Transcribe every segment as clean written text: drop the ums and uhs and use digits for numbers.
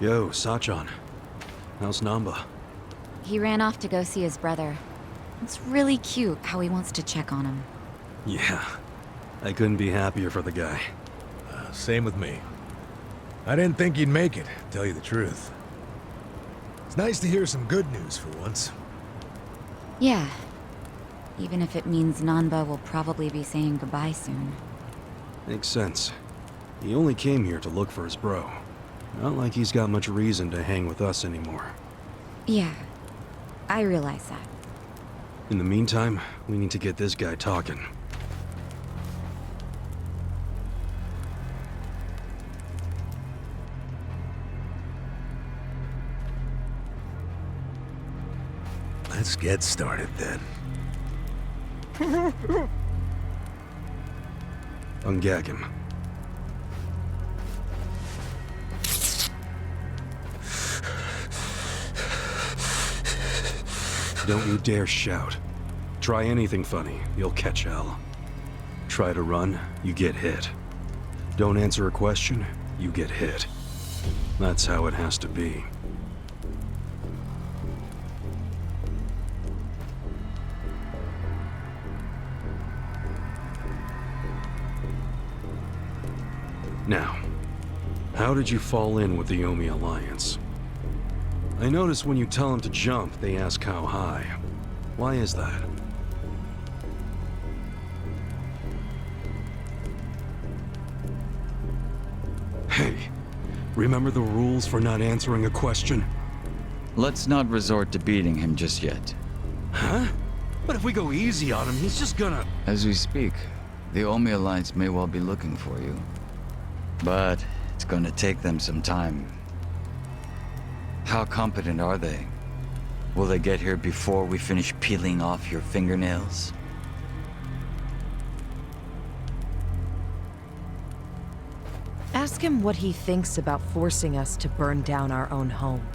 Yo, Sachan. How's Namba? He ran off to go see his brother. It's really cute how he wants to check on him. Yeah, I couldn't be happier for the guy. Same with me. I didn't think you'd make it, to tell you the truth. It's nice to hear some good news for once. Yeah. Even if it means Nanba will probably be saying goodbye soon. Makes sense. He only came here to look for his bro. Not like he's got much reason to hang with us anymore. Yeah, I realize that. In the meantime, we need to get this guy talking. Let's get started then. Ungag him. Don't you dare shout. Try anything funny, you'll catch hell. Try to run, you get hit. Don't answer a question, you get hit. That's how it has to be. Now, how did you fall in with the Yomi Alliance? I notice when you tell them to jump, they ask how high. Why is that? Hey, remember the rules for not answering a question? Let's not resort to beating him just yet. Huh? But if we go easy on him, he's just gonna... As we speak, the Omi Alliance may well be looking for you. But it's gonna take them some time. How competent are they? Will they get here before we finish peeling off your fingernails? Ask him what he thinks about forcing us to burn down our own home.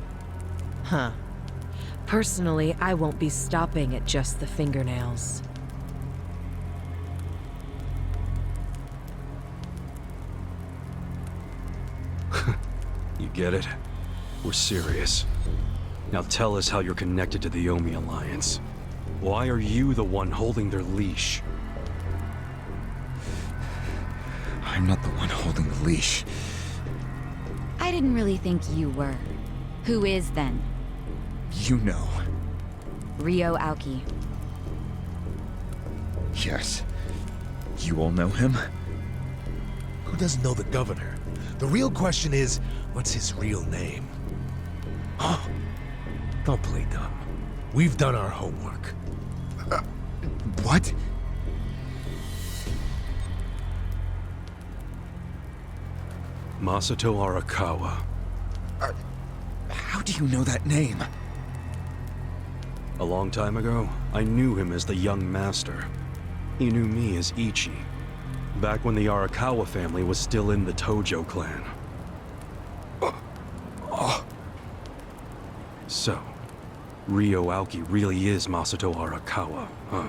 Huh. Personally, I won't be stopping at just the fingernails. You get it? We're serious. Now tell us how you're connected to the Yomi Alliance. Why are you the one holding their leash? I'm not the one holding the leash. I didn't really think you were. Who is then? You know. Ryo Aoki. Yes. You all know him? Who doesn't know the governor? The real question is, what's his real name? Huh? Don't play dumb. We've done our homework. What? Masato Arakawa. How do you know that name? A long time ago, I knew him as the young master. He knew me as Ichi. Back when the Arakawa family was still in the Tojo clan. So, Ryo Aoki really is Masato Arakawa, huh?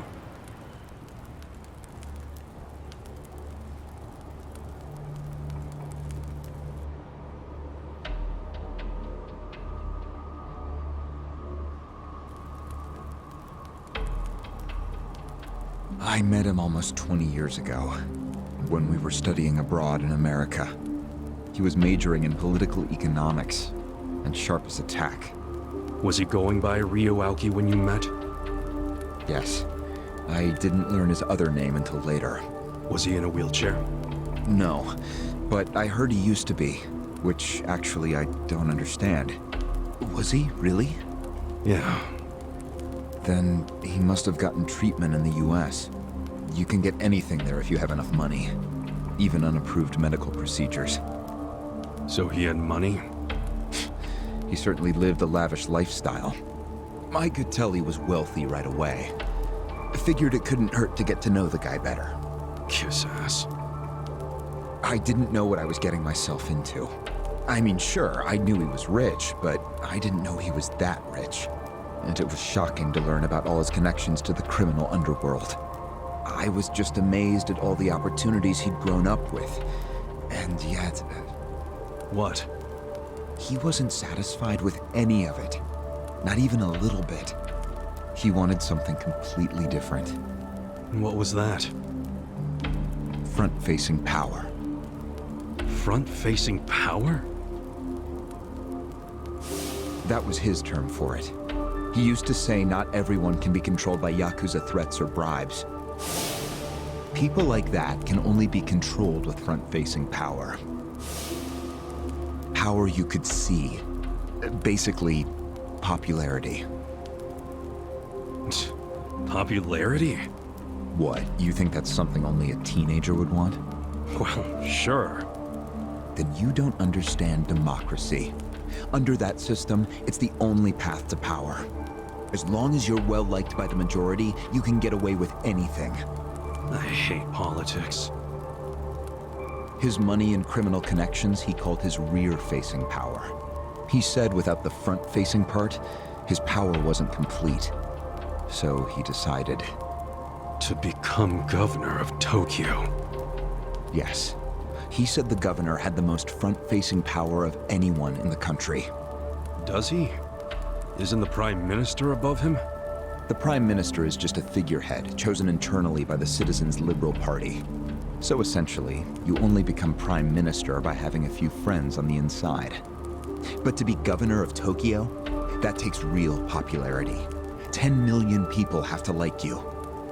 I met him almost 20 years ago, when we were studying abroad in America. He was majoring in political economics, and sharp as a tack. Was he going by Ryo Aoki when you met? Yes. I didn't learn his other name until later. Was he in a wheelchair? No, but I heard he used to be, which actually I don't understand. Was he, really? Yeah. Then he must have gotten treatment in the US. You can get anything there if you have enough money. Even unapproved medical procedures. So he had money? He certainly lived a lavish lifestyle. I could tell he was wealthy right away. I figured it couldn't hurt to get to know the guy better. Kiss ass. I didn't know what I was getting myself into. I mean, sure, I knew he was rich, but I didn't know he was that rich. And it was shocking to learn about all his connections to the criminal underworld. I was just amazed at all the opportunities he'd grown up with. And yet... What? he wasn't satisfied with any of it. Not even a little bit. He wanted something completely different. What was that? Front-facing power. Front-facing power? That was his term for it. He used to say not everyone can be controlled by Yakuza threats or bribes. People like that can only be controlled with front-facing power. Power you could see. Basically, popularity. Popularity? What, you think that's something only a teenager would want? Well, sure. Then you don't understand democracy. Under that system, it's the only path to power. As long as you're well-liked by the majority, you can get away with anything. I hate politics. His money and criminal connections he called his rear-facing power. He said without the front-facing part, his power wasn't complete. So he decided. To become governor of Tokyo. Yes. He said the governor had the most front-facing power of anyone in the country. Does he? Isn't the Prime Minister above him? The Prime Minister is just a figurehead chosen internally by the Citizens' Liberal Party. So essentially, you only become Prime Minister by having a few friends on the inside. But to be governor of Tokyo, that takes real popularity. 10 million people have to like you.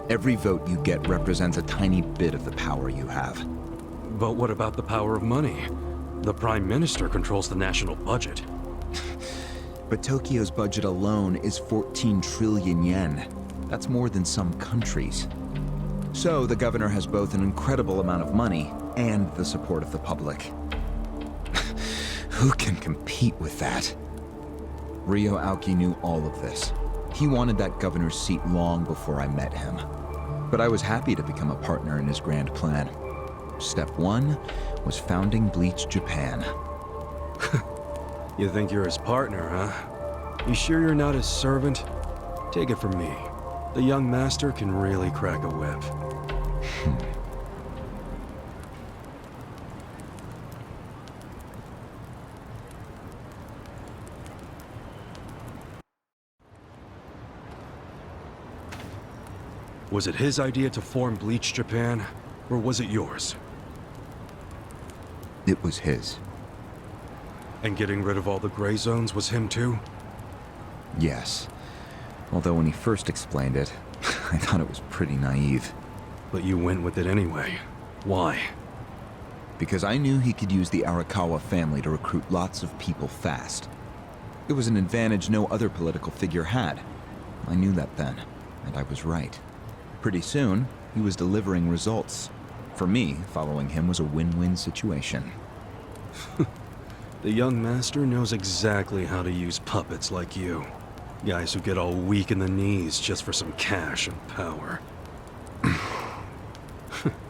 Every vote you get represents a tiny bit of the power you have. But what about the power of money? The Prime Minister controls the national budget. But Tokyo's budget alone is 14 trillion yen. That's more than some countries. So the governor has both an incredible amount of money and the support of the public. Who can compete with that? Ryo Aoki knew all of this. He wanted that governor's seat long before I met him. But I was happy to become a partner in his grand plan. Step 1 was founding Bleach Japan. You think you're his partner, huh? You sure you're not his servant? Take it from me. The young master can really crack a whip. Was it his idea to form Bleach Japan, or was it yours? It was his. And getting rid of all the gray zones was him too? Yes. Although when he first explained it, I thought it was pretty naive. But you went with it anyway. Why? Because I knew he could use the Arakawa family to recruit lots of people fast. It was an advantage no other political figure had. I knew that then, and I was right. Pretty soon, he was delivering results. For me, following him was a win-win situation. The young master knows exactly how to use puppets like you. Guys who get all weak in the knees just for some cash and power.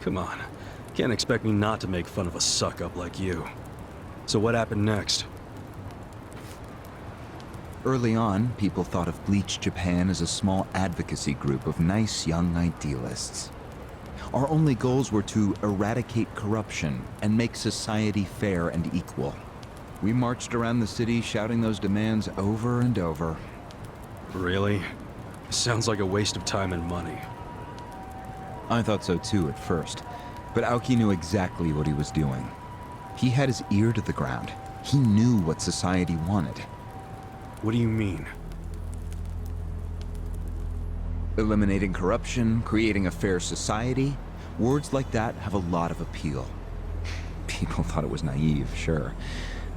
Come on. Can't expect me not to make fun of a suck-up like you. So what happened next? Early on, people thought of Bleach Japan as a small advocacy group of nice young idealists. Our only goals were to eradicate corruption and make society fair and equal. We marched around the city shouting those demands over and over. Really? Sounds like a waste of time and money. I thought so too at first, but Aoki knew exactly what he was doing. He had his ear to the ground. He knew what society wanted. What do you mean? Eliminating corruption, creating a fair society, words like that have a lot of appeal. People thought it was naive, sure,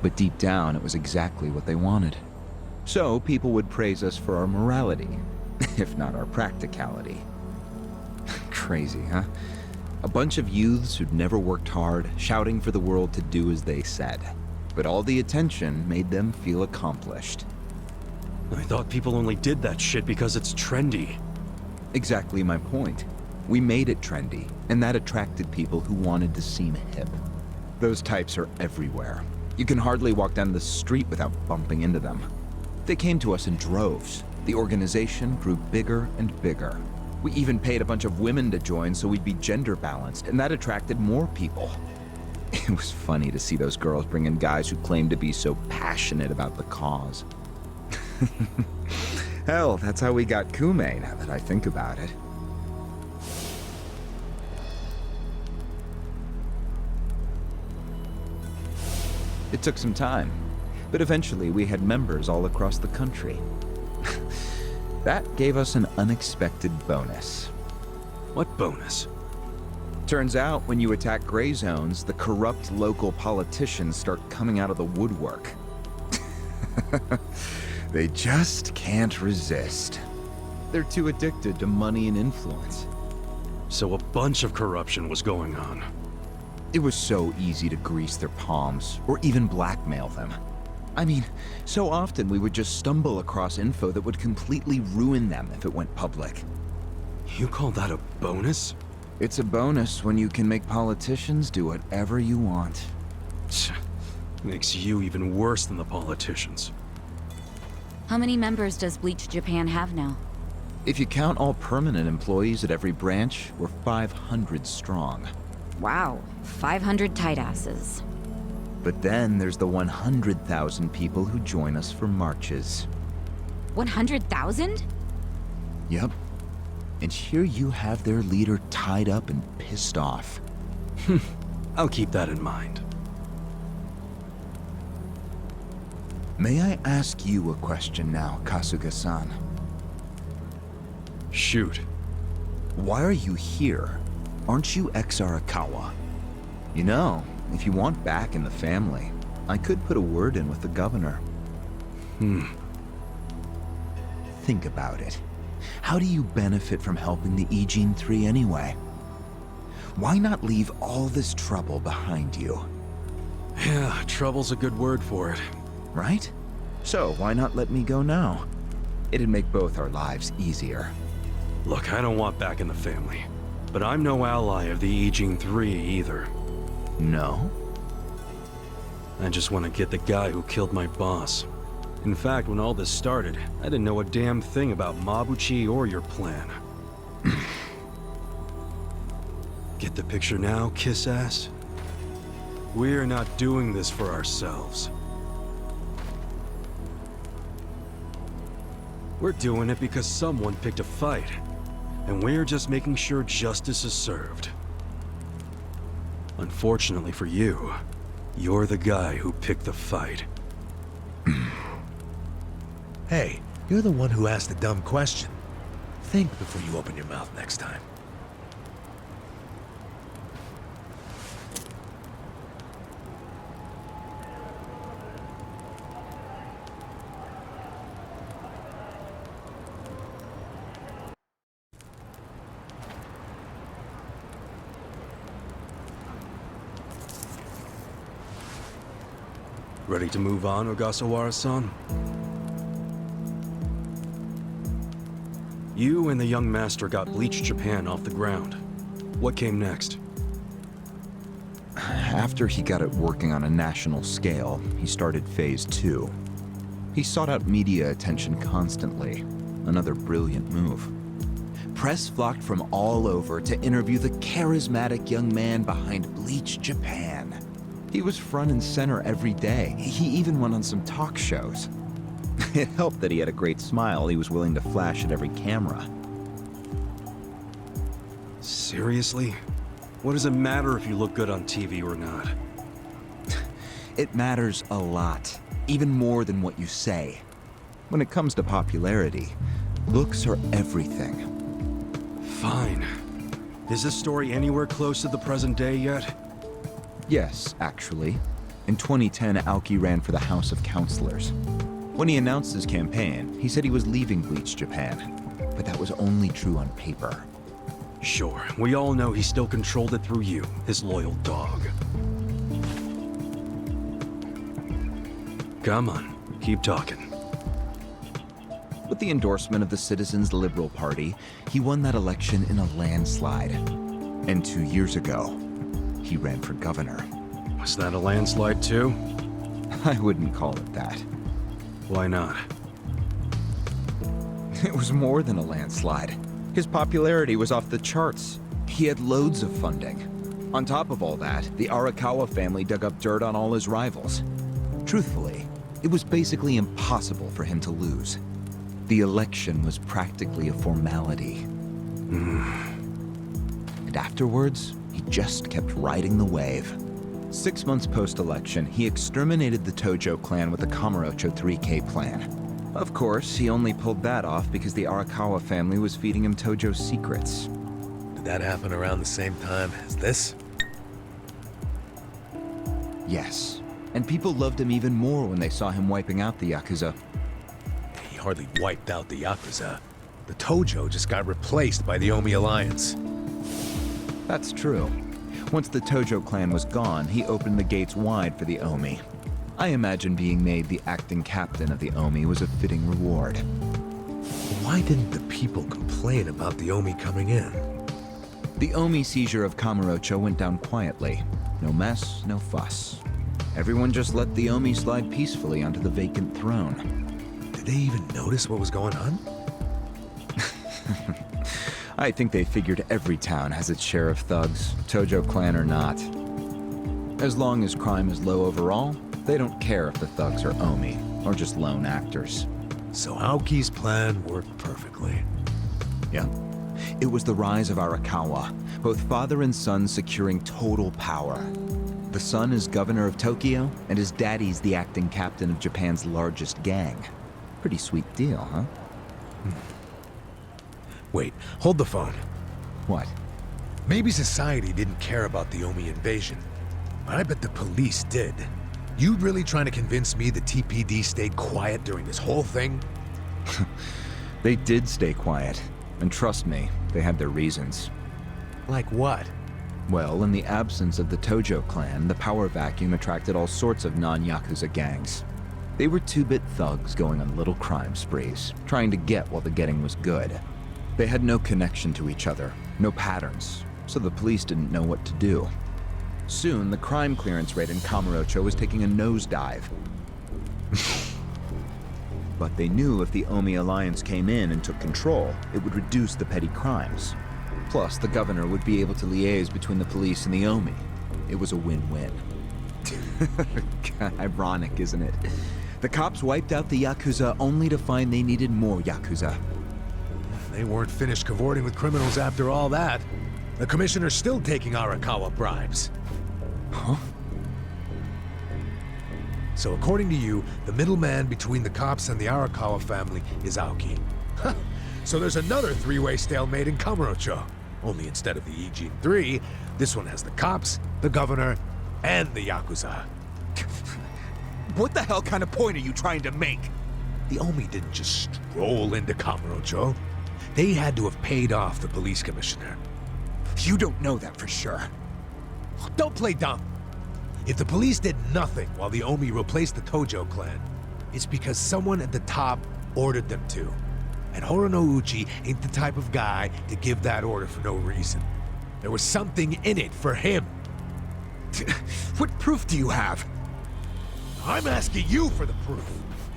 but deep down it was exactly what they wanted. So people would praise us for our morality, if not our practicality. Crazy, huh? A bunch of youths who'd never worked hard, shouting for the world to do as they said. But all the attention made them feel accomplished. I thought people only did that shit because it's trendy. Exactly my point. We made it trendy, and that attracted people who wanted to seem hip. Those types are everywhere. You can hardly walk down the street without bumping into them. They came to us in droves. The organization grew bigger and bigger. We even paid a bunch of women to join so we'd be gender balanced, and that attracted more people. It was funny to see those girls bring in guys who claimed to be so passionate about the cause. Hell, that's how we got Kume, now that I think about it. It took some time, but eventually we had members all across the country. That gave us an unexpected bonus. What bonus? Turns out, when you attack gray zones, the corrupt local politicians start coming out of the woodwork. They just can't resist. They're too addicted to money and influence. So a bunch of corruption was going on. It was so easy to grease their palms, or even blackmail them. I mean, so often we would just stumble across info that would completely ruin them if it went public. You call that a bonus? It's a bonus when you can make politicians do whatever you want. Makes you even worse than the politicians. How many members does Bleach Japan have now? If you count all permanent employees at every branch, we're 500 strong. Wow, 500 tight asses. But then there's the 100,000 people who join us for marches. 100,000? Yep. And here you have their leader tied up and pissed off. I'll keep that in mind. May I ask you a question now, Kasuga-san? Shoot. Why are you here? Aren't you ex-Arakawa? You know, if you want back in the family, I could put a word in with the governor. Think about it. How do you benefit from helping the Ijin 3 anyway? Why not leave all this trouble behind you? Yeah, trouble's a good word for it. Right? So why not let me go now? It'd make both our lives easier. Look, I don't want back in the family. But I'm no ally of the Ijin 3 either. No? I just want to get the guy who killed my boss. In fact, when all this started, I didn't know a damn thing about Mabuchi or your plan. Get the picture now, kiss ass? We're not doing this for ourselves. We're doing it because someone picked a fight. And we're just making sure justice is served. Unfortunately for you, you're the guy who picked the fight. Hey, you're the one who asked the dumb question. Think before you open your mouth next time. Ready to move on, Ogasawara-san? You and the young master got Bleach Japan off the ground. What came next? After he got it working on a national scale, he started Phase 2. He sought out media attention constantly. Another brilliant move. Press flocked from all over to interview the charismatic young man behind Bleach Japan. He was front and center every day. He even went on some talk shows. It helped that he had a great smile he was willing to flash at every camera. Seriously? What does it matter if you look good on TV or not? It matters a lot, even more than what you say. When it comes to popularity, looks are everything. Fine. Is this story anywhere close to the present day yet? Yes, actually. In 2010, Aoki ran for the House of Councilors. When he announced his campaign, he said he was leaving Bleach Japan. But that was only true on paper. Sure, we all know he still controlled it through you, his loyal dog. Come on, keep talking. With the endorsement of the Citizens Liberal Party, he won that election in a landslide. And 2 years ago, he ran for governor. Was that a landslide too? I wouldn't call it that. Why not? It was more than a landslide. His popularity was off the charts. He had loads of funding. On top of all that, the Arakawa family dug up dirt on all his rivals. Truthfully, it was basically impossible for him to lose. The election was practically a formality. And afterwards, he just kept riding the wave. 6 months post-election, he exterminated the Tojo clan with the Kamurocho 3K plan. Of course, he only pulled that off because the Arakawa family was feeding him Tojo's secrets. Did that happen around the same time as this? Yes, and people loved him even more when they saw him wiping out the Yakuza. He hardly wiped out the Yakuza. The Tojo just got replaced by the Omi Alliance. That's true. Once the Tojo clan was gone, he opened the gates wide for the Omi. I imagine being made the acting captain of the Omi was a fitting reward. Why didn't the people complain about the Omi coming in? The Omi seizure of Kamurocho went down quietly. No mess, no fuss. Everyone just let the Omi slide peacefully onto the vacant throne. Did they even notice what was going on? I think they figured every town has its share of thugs, Tojo clan or not. As long as crime is low overall, they don't care if the thugs are Omi, or just lone actors. So Aoki's plan worked perfectly. Yeah. It was the rise of Arakawa, both father and son securing total power. The son is governor of Tokyo, and his daddy's the acting captain of Japan's largest gang. Pretty sweet deal, huh? Wait, hold the phone. What? Maybe society didn't care about the Omi invasion, but I bet the police did. You really trying to convince me the TPD stayed quiet during this whole thing? They did stay quiet, and trust me, they had their reasons. Like what? Well, in the absence of the Tojo clan, the power vacuum attracted all sorts of non-Yakuza gangs. They were two-bit thugs going on little crime sprees, trying to get while the getting was good. They had no connection to each other, no patterns, so the police didn't know what to do. Soon, the crime clearance rate in Kamurocho was taking a nosedive. But they knew if the Omi Alliance came in and took control, it would reduce the petty crimes. Plus, the governor would be able to liaise between the police and the Omi. It was a win-win. Ironic, isn't it? The cops wiped out the Yakuza only to find they needed more Yakuza. They weren't finished cavorting with criminals after all that. The commissioner's still taking Arakawa bribes. Huh? So according to you, the middleman between the cops and the Arakawa family is Aoki. So there's another three-way stalemate in Kamurocho. Only instead of the Ijin 3, this one has the cops, the governor, and the Yakuza. What the hell kind of point are you trying to make? The Omi didn't just stroll into Kamurocho. They had to have paid off the police commissioner. You don't know that for sure. Don't play dumb. If the police did nothing while the Omi replaced the Tojo clan, it's because someone at the top ordered them to. And Horonouchi ain't the type of guy to give that order for no reason. There was something in it for him. What proof do you have? I'm asking you for the proof.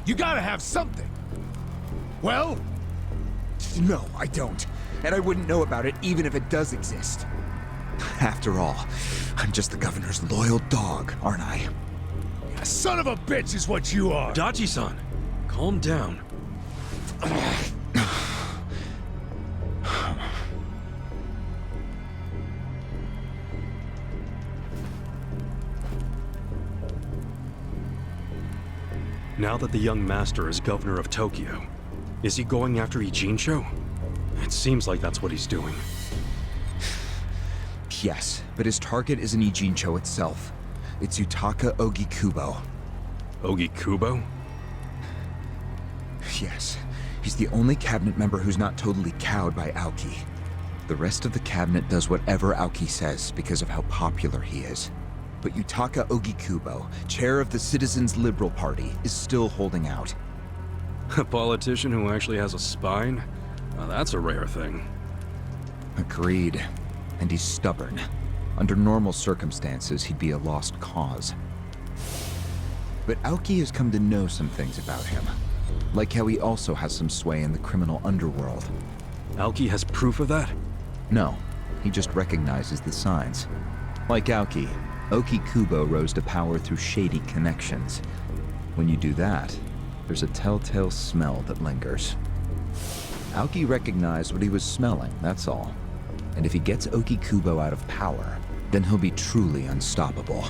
You gotta have something. Well? No, I don't. And I wouldn't know about it even if it does exist. After all, I'm just the governor's loyal dog, aren't I? A son of a bitch is what you are. Dachi-san, calm down. Now that the young master is governor of Tokyo, is he going after Ijincho? It seems like that's what he's doing. Yes, but his target isn't Ijincho itself. It's Yutaka Ogikubo. Ogikubo? Yes, he's the only cabinet member who's not totally cowed by Aoki. The rest of the cabinet does whatever Aoki says because of how popular he is. But Yutaka Ogikubo, chair of the Citizens Liberal Party, is still holding out. A politician who actually has a spine? Well, that's a rare thing. Agreed. And he's stubborn. Under normal circumstances, he'd be a lost cause. But Aoki has come to know some things about him. Like how he also has some sway in the criminal underworld. Aoki has proof of that? No, he just recognizes the signs. Like Aoki, Oki Kubo rose to power through shady connections. When you do that, there's a telltale smell that lingers. Aoki recognized what he was smelling, that's all. And if he gets Oki Kubo out of power, then he'll be truly unstoppable.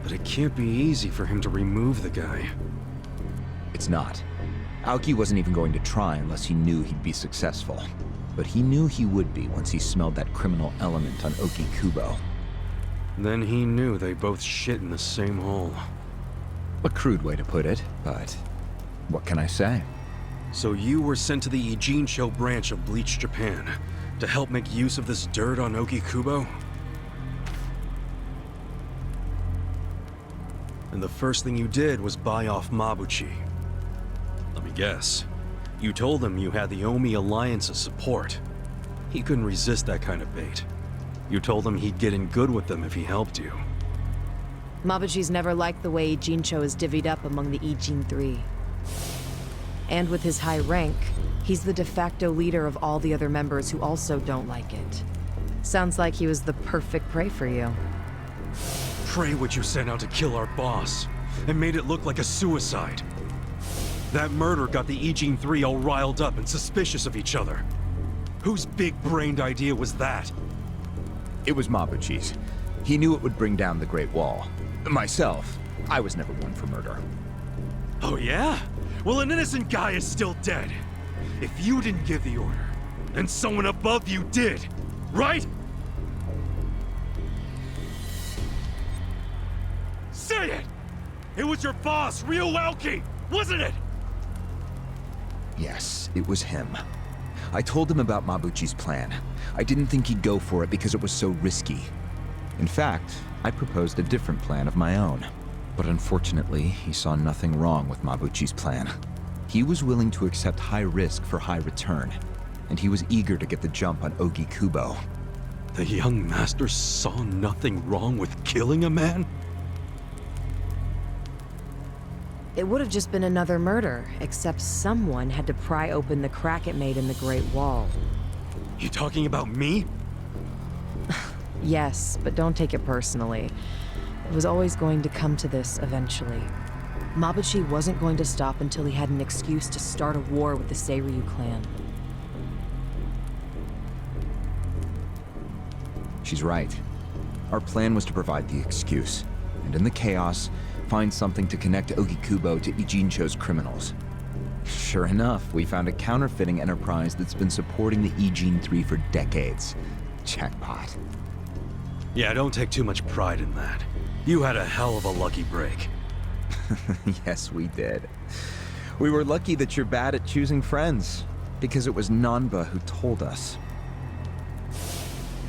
But it can't be easy for him to remove the guy. It's not. Aoki wasn't even going to try unless he knew he'd be successful. But he knew he would be once he smelled that criminal element on Oki Kubo. Then he knew they both shit in the same hole. A crude way to put it, but what can I say? So you were sent to the Ijincho branch of Bleach Japan to help make use of this dirt on Oki Kubo? And the first thing you did was buy off Mabuchi. Let me guess. You told him you had the Omi Alliance's support. He couldn't resist that kind of bait. You told him he'd get in good with them if he helped you. Mabuchi's never liked the way Ijincho is divvied up among the Ijin Three. And with his high rank, he's the de facto leader of all the other members who also don't like it. Sounds like he was the perfect prey for you. Pray what you sent out to kill our boss, and made it look like a suicide. That murder got the Ijin Three all riled up and suspicious of each other. Whose big-brained idea was that? It was Mabuchi's. He knew it would bring down the Great Wall. Myself, I was never one for murder. Oh yeah? Well, an innocent guy is still dead. If you didn't give the order, then someone above you did, right? Say it! It was your boss, Ryuaoki, wasn't it? Yes, it was him. I told him about Mabuchi's plan. I didn't think he'd go for it because it was so risky. In fact, I proposed a different plan of my own. But unfortunately, he saw nothing wrong with Mabuchi's plan. He was willing to accept high risk for high return, and he was eager to get the jump on Oki Kubo. The young master saw nothing wrong with killing a man? It would have just been another murder, except someone had to pry open the crack it made in the Great Wall. You talking about me? Yes, but don't take it personally. It was always going to come to this eventually. Mabuchi wasn't going to stop until he had an excuse to start a war with the Seiryu clan. She's right. Our plan was to provide the excuse, and in the chaos, find something to connect Oki Kubo to Ijincho's criminals. Sure enough, we found a counterfeiting enterprise that's been supporting the Ijin 3 for decades. Jackpot. Yeah, don't take too much pride in that. You had a hell of a lucky break. Yes, we did. We were lucky that you're bad at choosing friends, because it was Nanba who told us.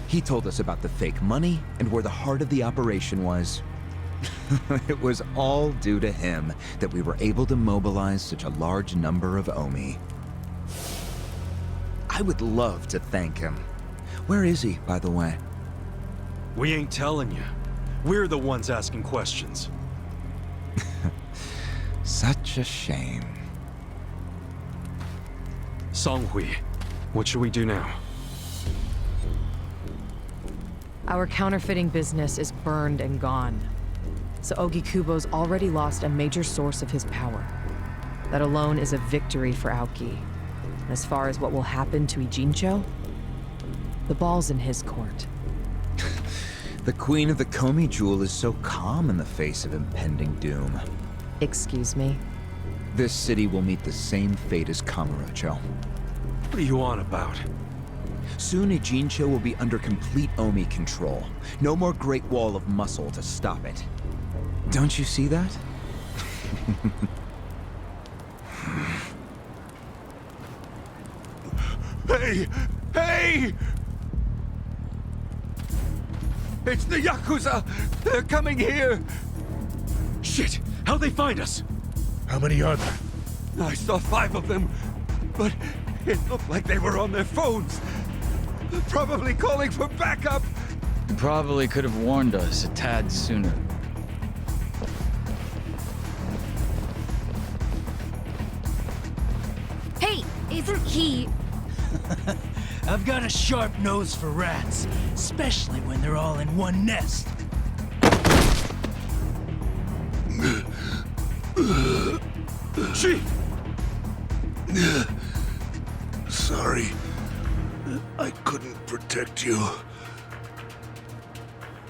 He told us about the fake money and where the heart of the operation was. It was all due to him that we were able to mobilize such a large number of Omi. I would love to thank him. Where is he, by the way? We ain't telling you. We're the ones asking questions. Such a shame. Songhui, what should we do now? Our counterfeiting business is burned and gone. So Oki Kubo's already lost a major source of his power. That alone is a victory for Aoki. And as far as what will happen to Ijincho, the ball's in his court. The Queen of the Komi Jewel is so calm in the face of impending doom. Excuse me? This city will meet the same fate as Kamurocho. What are you on about? Soon Ijincho will be under complete Omi control. No more Great Wall of Muscle to stop it. Don't you see that? Hey! Hey! It's the Yakuza! They're coming here! Shit! How'd they find us? How many are there? I saw 5 of them, but it looked like they were on their phones. Probably calling for backup. You probably could have warned us a tad sooner. Hey, it's he. I've got a sharp nose for rats, especially when they're all in one nest. Chief! Sorry. I couldn't protect you.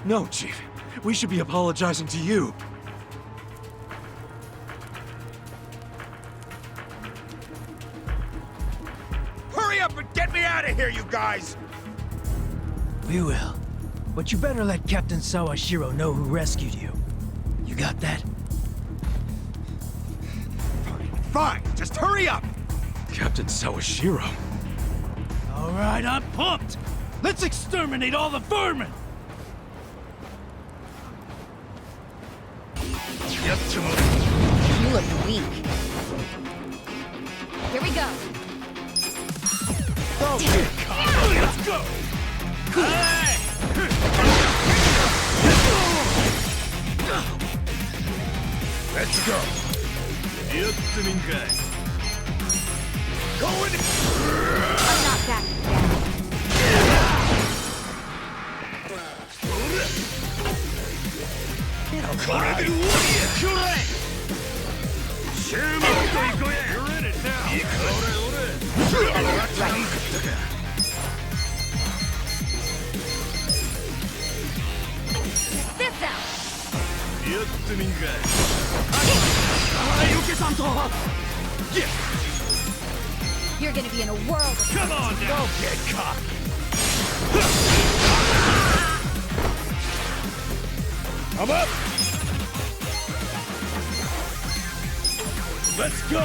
No, Chief. We should be apologizing to you. Hurry up and get me out of here, you guys! We will. But you better let Captain Sawashiro know who rescued you. You got that? Fine, just hurry up! Captain Sawashiro. All right, I'm pumped. Let's exterminate all the vermin. You look weak. Here we go. Let's go. Let's go! I'm not back yet. This out. You're gonna be in a world of Come on now. Don't get caught! I'm up! Let's go.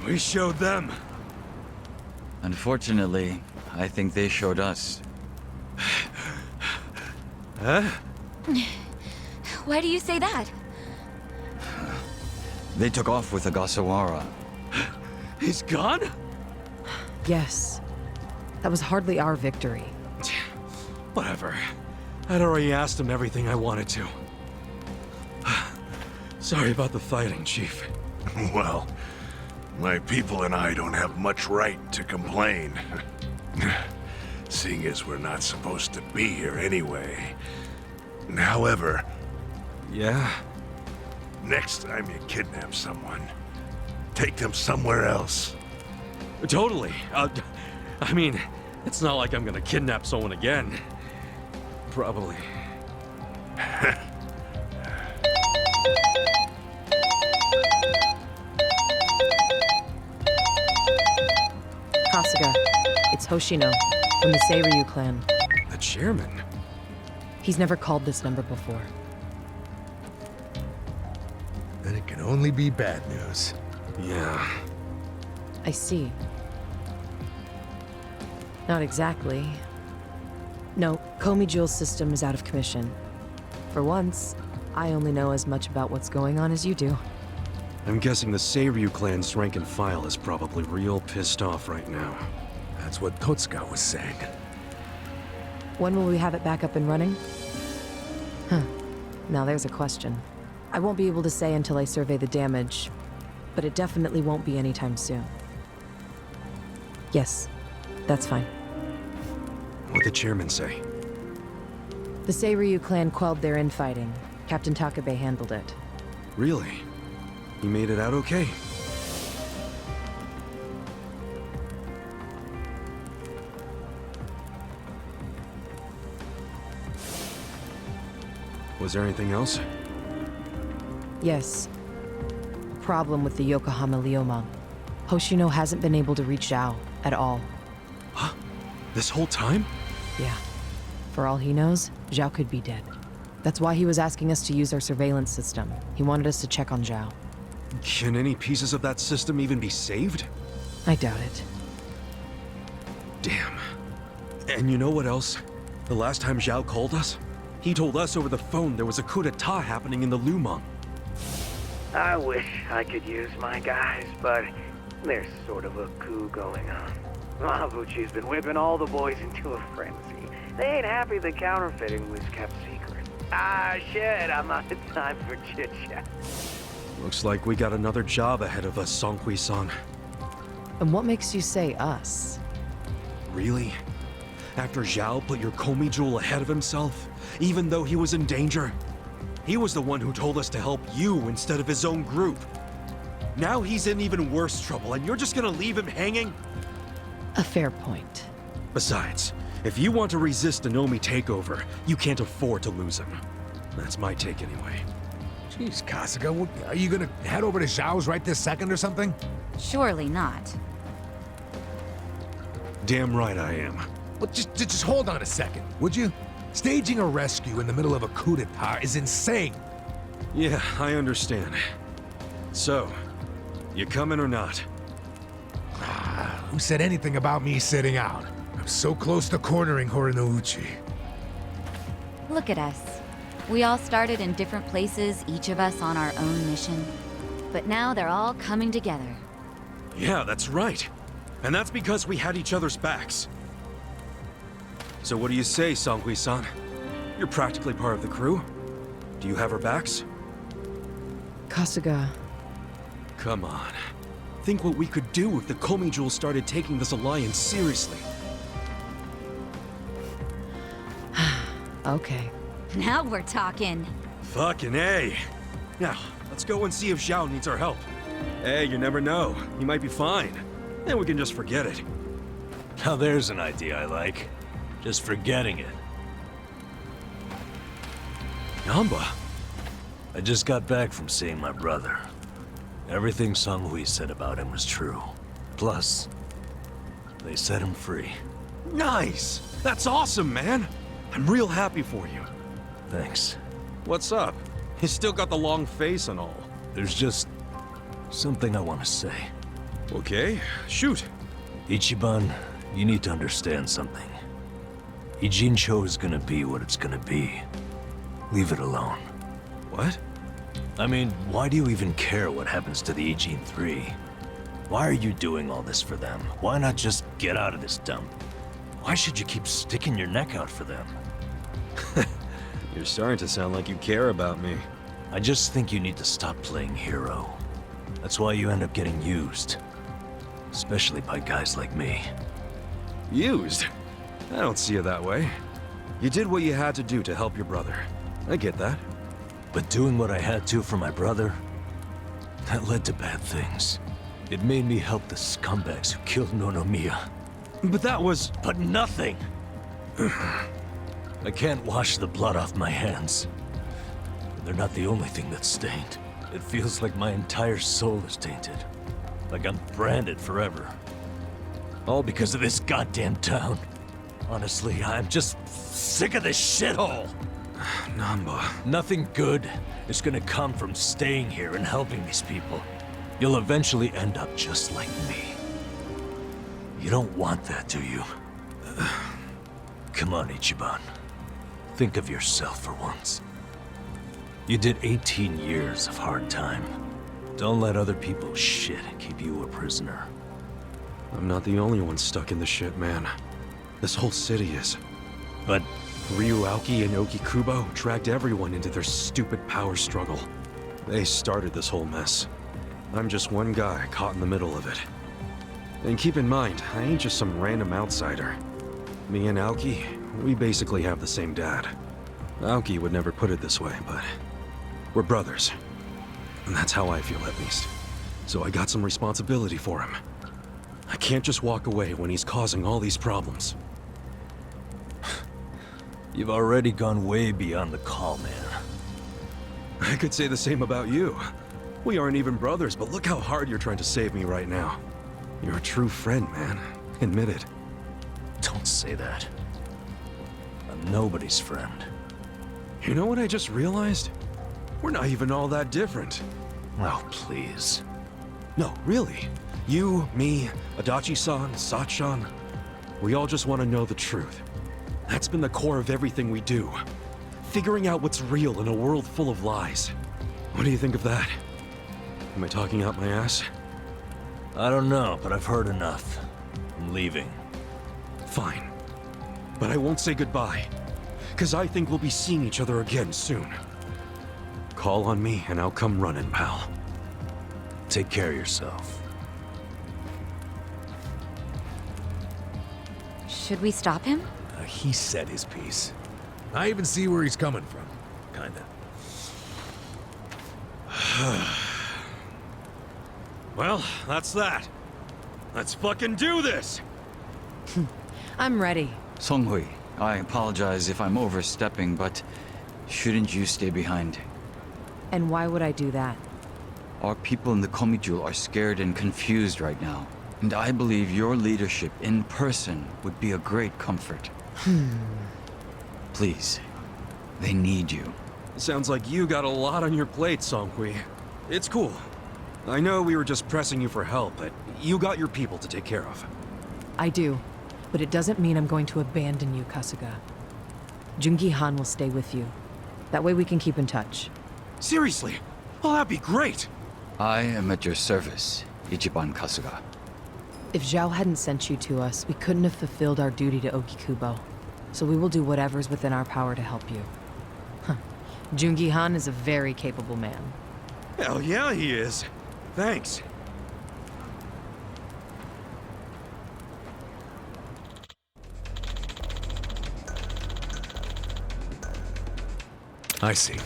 We showed them. Unfortunately, I think they showed us. Huh? Why do you say that? They took off with Ogasawara. He's gone? Yes. That was hardly our victory. Whatever. I'd already asked him everything I wanted to. Sorry about the fighting, Chief. Well, my people and I don't have much right to complain. Seeing as we're not supposed to be here anyway. However, Yeah? next time you kidnap someone, take them somewhere else. Totally. I mean, it's not like I'm gonna kidnap someone again. Probably. Kasuga, it's Hoshino, from the Seiryu clan. The chairman? He's never called this number before. Then it can only be bad news. Yeah. I see. Not exactly. No, Komi Jewel's system is out of commission. For once, I only know as much about what's going on as you do. I'm guessing the Seiryu clan's rank and file is probably real pissed off right now. That's what Totsuka was saying. When will we have it back up and running? Huh. Now there's a question. I won't be able to say until I survey the damage, but it definitely won't be anytime soon. Yes, that's fine. What'd the chairman say? The Seiryu clan quelled their infighting. Captain Takabe handled it. Really? He made it out okay? Was there anything else? Yes. Problem with the Yokohama Liomang. Hoshino hasn't been able to reach Zhao at all. Huh? This whole time? Yeah. For all he knows, Zhao could be dead. That's why he was asking us to use our surveillance system. He wanted us to check on Zhao. Can any pieces of that system even be saved? I doubt it. Damn. And you know what else? The last time Zhao called us, he told us over the phone there was a coup d'etat happening in the Lumang. I wish I could use my guys, but there's sort of a coup going on. Mabuchi's been whipping all the boys into a frenzy. They ain't happy the counterfeiting was kept secret. Ah, shit, I'm out of time for chit-chat. Looks like we got another job ahead of us, Songhui-san. And what makes you say us? Really? After Zhao put your Komi jewel ahead of himself, even though he was in danger? He was the one who told us to help you instead of his own group. Now he's in even worse trouble, and you're just gonna leave him hanging? A fair point. Besides, if you want to resist an Omi takeover, you can't afford to lose him. That's my take anyway. Jeez, Kasuga, are you gonna head over to Zhao's right this second or something? Surely not. Damn right I am. Well, just hold on a second, would you? Staging a rescue in the middle of a coup d'etat is insane. Yeah, I understand. So, you coming or not? Who said anything about me sitting out? I'm so close to cornering Horinouchi. Look at us. We all started in different places, each of us on our own mission. But now they're all coming together. Yeah, that's right. And that's because we had each other's backs. So what do you say, Songhui-san? You're practically part of the crew. Do you have our backs? Kasuga, Come on. Think what we could do if the Komi Jewel started taking this alliance seriously. okay. Now we're talking. Fucking A. Now, let's go and see if Zhao needs our help. Hey, you never know. He might be fine. Then we can just forget it. Now there's an idea I like. Just forgetting it. Namba. I just got back from seeing my brother. Everything Songhui said about him was true. Plus, they set him free. Nice! That's awesome, man! I'm real happy for you. Thanks. What's up? You still got the long face and all. There's just something I want to say. Okay, shoot. Ichiban, you need to understand something. Ijincho is gonna be what it's gonna be. Leave it alone. What? I mean, why do you even care what happens to the Ijin 3? Why are you doing all this for them? Why not just get out of this dump? Why should you keep sticking your neck out for them? You're starting to sound like you care about me. I just think you need to stop playing hero. That's why you end up getting used. Especially by guys like me. Used? I don't see it that way. You did what you had to do to help your brother. I get that. But doing what I had to for my brother, that led to bad things. It made me help the scumbags who killed Nonomiya. But that was... But nothing! I can't wash the blood off my hands. But they're not the only thing that's stained. It feels like my entire soul is tainted. Like I'm branded forever. All because of this goddamn town. Honestly, I'm just sick of this shithole! Namba... Nothing good is gonna come from staying here and helping these people. You'll eventually end up just like me. You don't want that, do you? Come on, Ichiban. Think of yourself for once. You did 18 years of hard time. Don't let other people's shit keep you a prisoner. I'm not the only one stuck in the shit, man. This whole city is. But Ryuauki and Okikubo dragged everyone into their stupid power struggle. They started this whole mess. I'm just one guy caught in the middle of it. And keep in mind, I ain't just some random outsider. Me and Aoki, we basically have the same dad. Aoki would never put it this way, but we're brothers. And that's how I feel, at least. So I got some responsibility for him. I can't just walk away when he's causing all these problems. you've already gone way beyond the call, man. I could say the same about you. We aren't even brothers, but look how hard you're trying to save me right now. You're a true friend, man. Admit it. Don't say that. I'm nobody's friend. You know what I just realized? We're not even all that different. Oh, please. No, really. You, me, Adachi-san, Sachan. We all just want to know the truth. That's been the core of everything we do. Figuring out what's real in a world full of lies. What do you think of that? Am I talking out my ass? I don't know, but I've heard enough. I'm leaving. Fine. But I won't say goodbye. Because I think we'll be seeing each other again soon. Call on me and I'll come running, pal. Take care of yourself. Should we stop him? He said his piece. I even see where he's coming from. Kinda. Well, that's that. Let's fucking do this! I'm ready. Songhui, I apologize if I'm overstepping, but shouldn't you stay behind? And why would I do that? Our people in the Komijul are scared and confused right now. And I believe your leadership in person would be a great comfort. Please, they need you. Sounds like you got a lot on your plate, Songhui. It's cool. I know we were just pressing you for help, but you got your people to take care of. I do, but it doesn't mean I'm going to abandon you, Kasuga. Jungi Han will stay with you. That way we can keep in touch. Seriously? Well, that'd be great! I am at your service, Ichiban Kasuga. If Zhao hadn't sent you to us, we couldn't have fulfilled our duty to Ogikubo. So we will do whatever's within our power to help you. Jungi Han is a very capable man. Hell yeah, he is. Thanks. I see.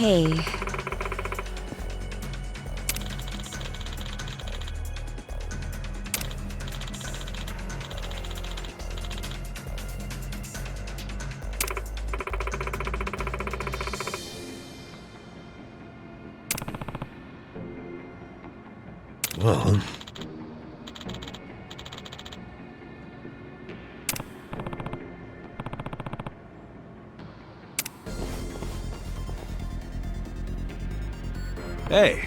Hey. Well... Hey.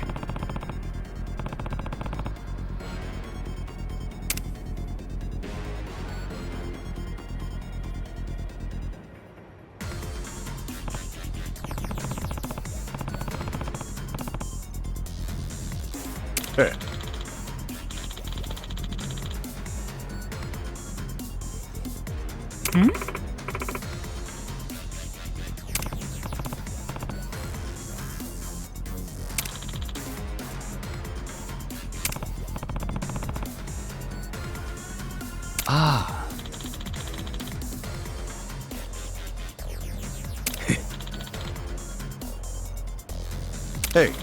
Hey. Ah. Hey.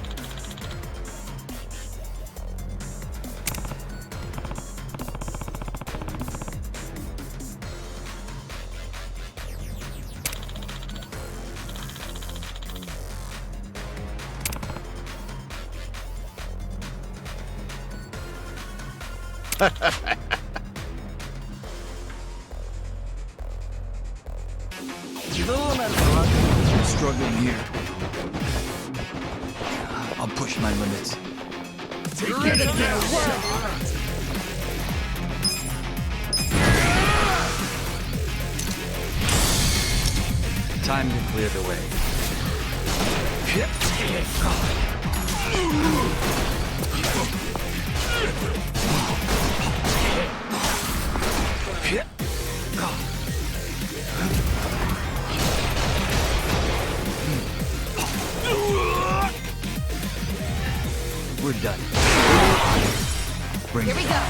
I'm struggling here. I'll push my limits. Time to clear the way. we're done. Bring Here we go.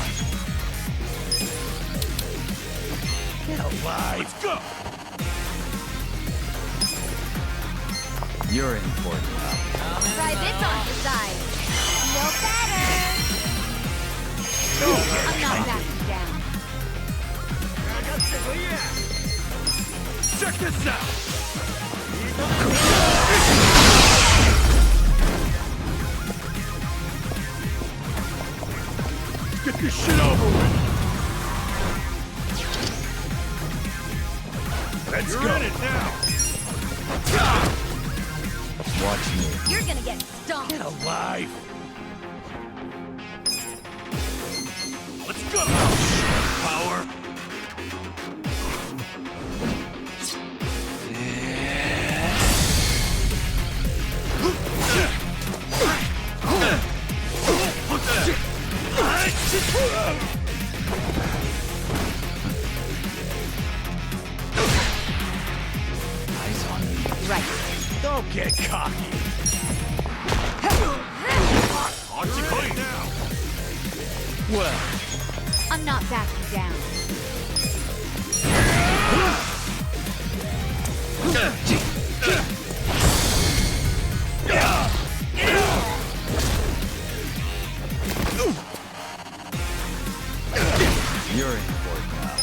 Get alive! Go! You're in for it now. Try this on the side. Feel better. I'm not backing down. Check this out! Get this shit over with! Let's go! In it now! Watch me. You're gonna get stomped. Get alive! Let's go! Power! Eyes on me. Right. Don't get cocky! Oxy now! Well, I'm not backing down. you're in for it now.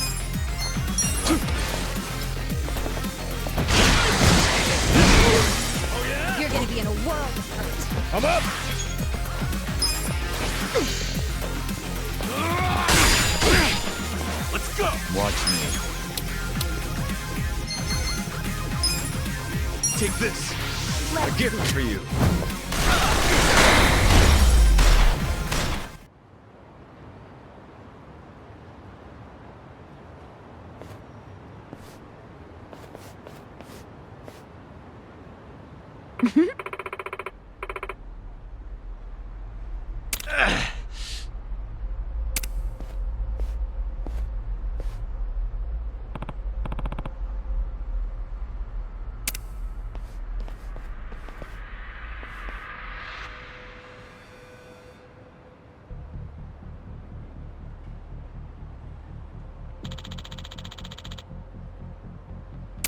You're gonna be in a world of hurt. I'm up! Let's go! Watch me. Take this! A gift for you!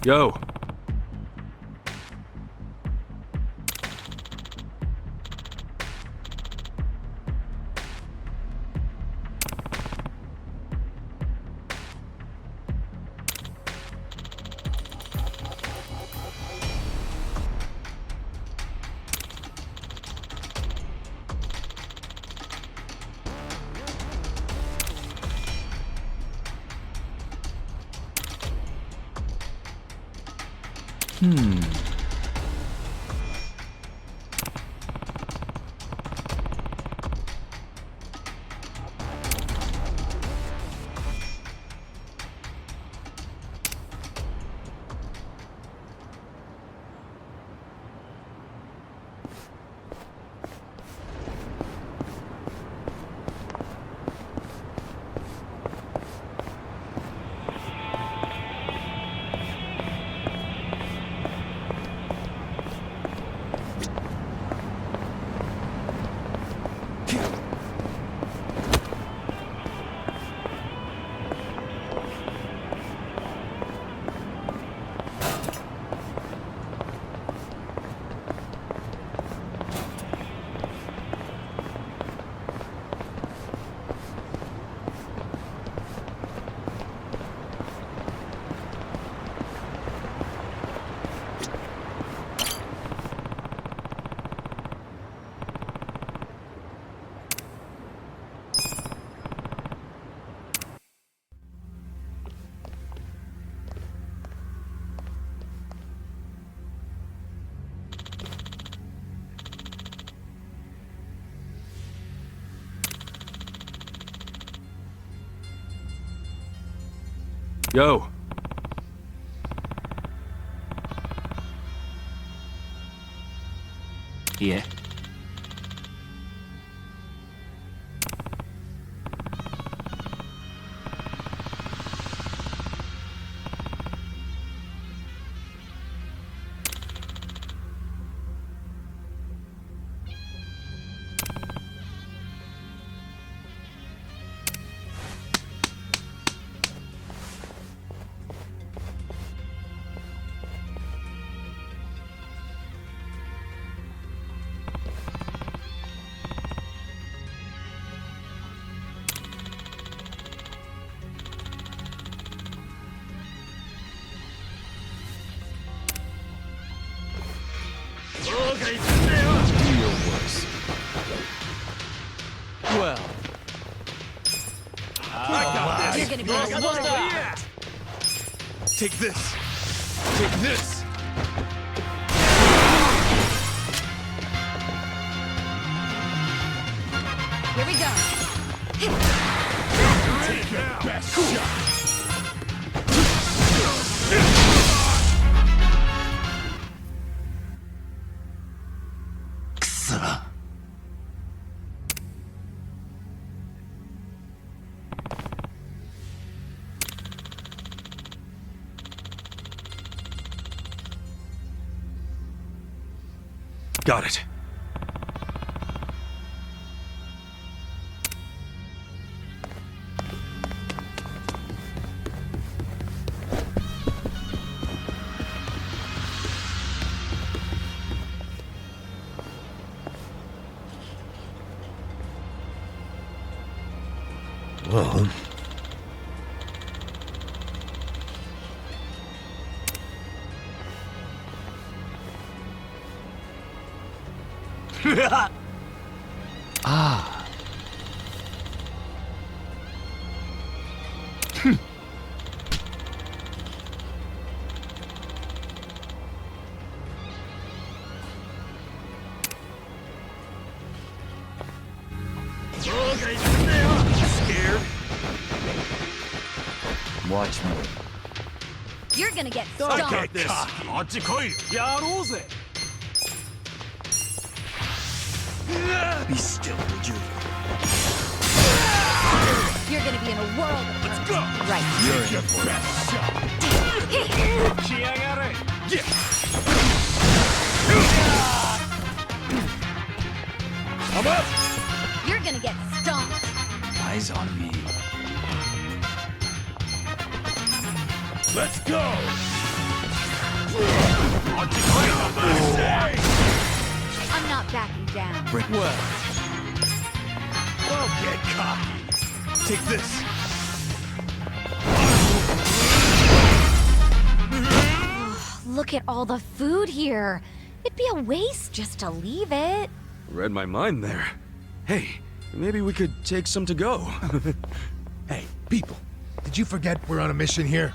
Yo. Yo. Yeah. Do your worst. Well, You're gonna be a world. take this. Take this. Here we go. Take your best shot. Got it. Well, ah. Scared? Watch me. You're gonna get stomped. Be still, would you? You're gonna be in a world of hurt. Right. You're in for it. I'm up! You're gonna get stomped. Eyes on me. Let's go! I'm not backing down. Well. Don't get cocky. Take this. Look at all the food here. It'd be a waste just to leave it. Read my mind there. Hey, maybe we could take some to go. Hey, people, did you forget we're on a mission here?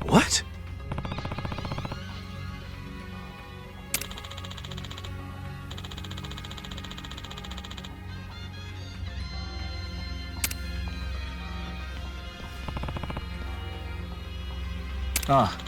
What? Ah.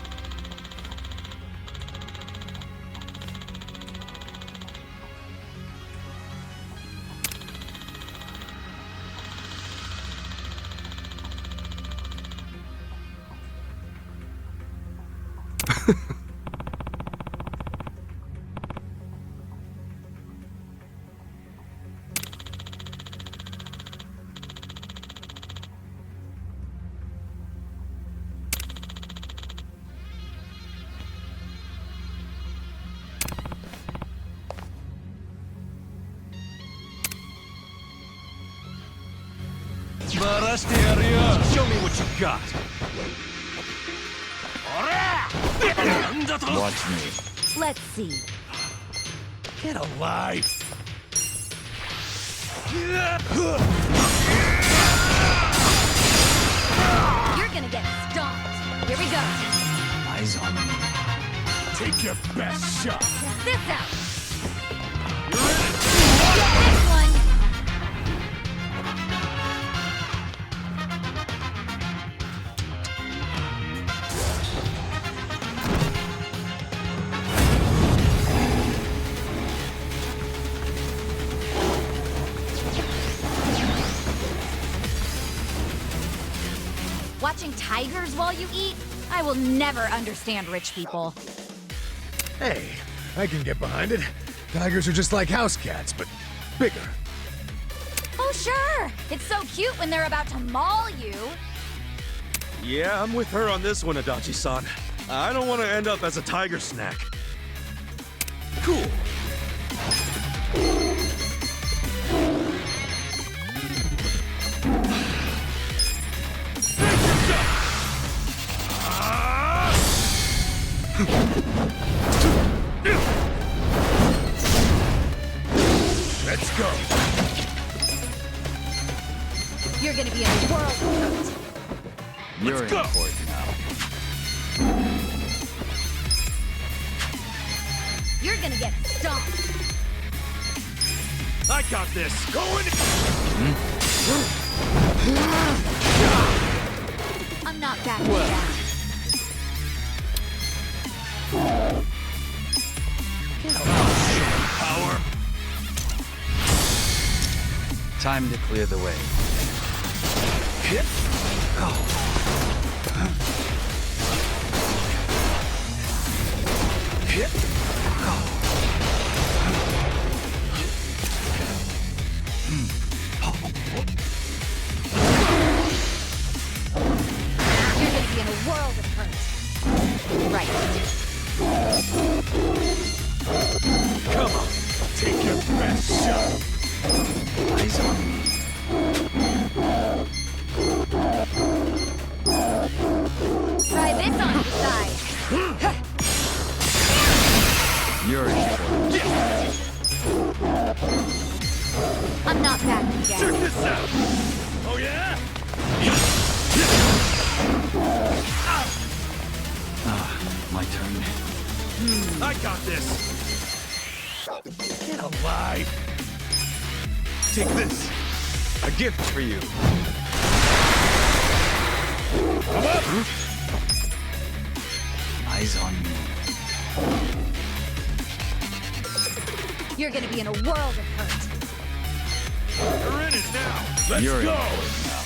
Show me what you got. Watch me. Let's see. Get alive! You're gonna get stomped. Here we go. Eyes on me. Take your best shot! Check this out. Get this one. watching tigers while you eat? I will never understand rich people. Hey, I can get behind it. Tigers are just like house cats, but bigger. Oh, sure. It's so cute when they're about to maul you. Yeah, I'm with her on this one, Adachi-san. I don't want to end up as a tiger snack. Cool. Let's go. You're gonna be in a world of hurt. You're in for it now. You're gonna get stomped. I got this. Going. I'm not backing down. Power. Time to clear the way. You're gonna be in a world of hurt. Right. Come on, take your best shot. Eyes on me. Try this on your side. You're in for it. I'm not backing Check down. this out. Oh yeah. My turn. I got this. Get alive. Take this. A gift for you. Come up. Eyes on me. You're gonna be in a world of hurt. You're in it now. Let's You're in go. for it now.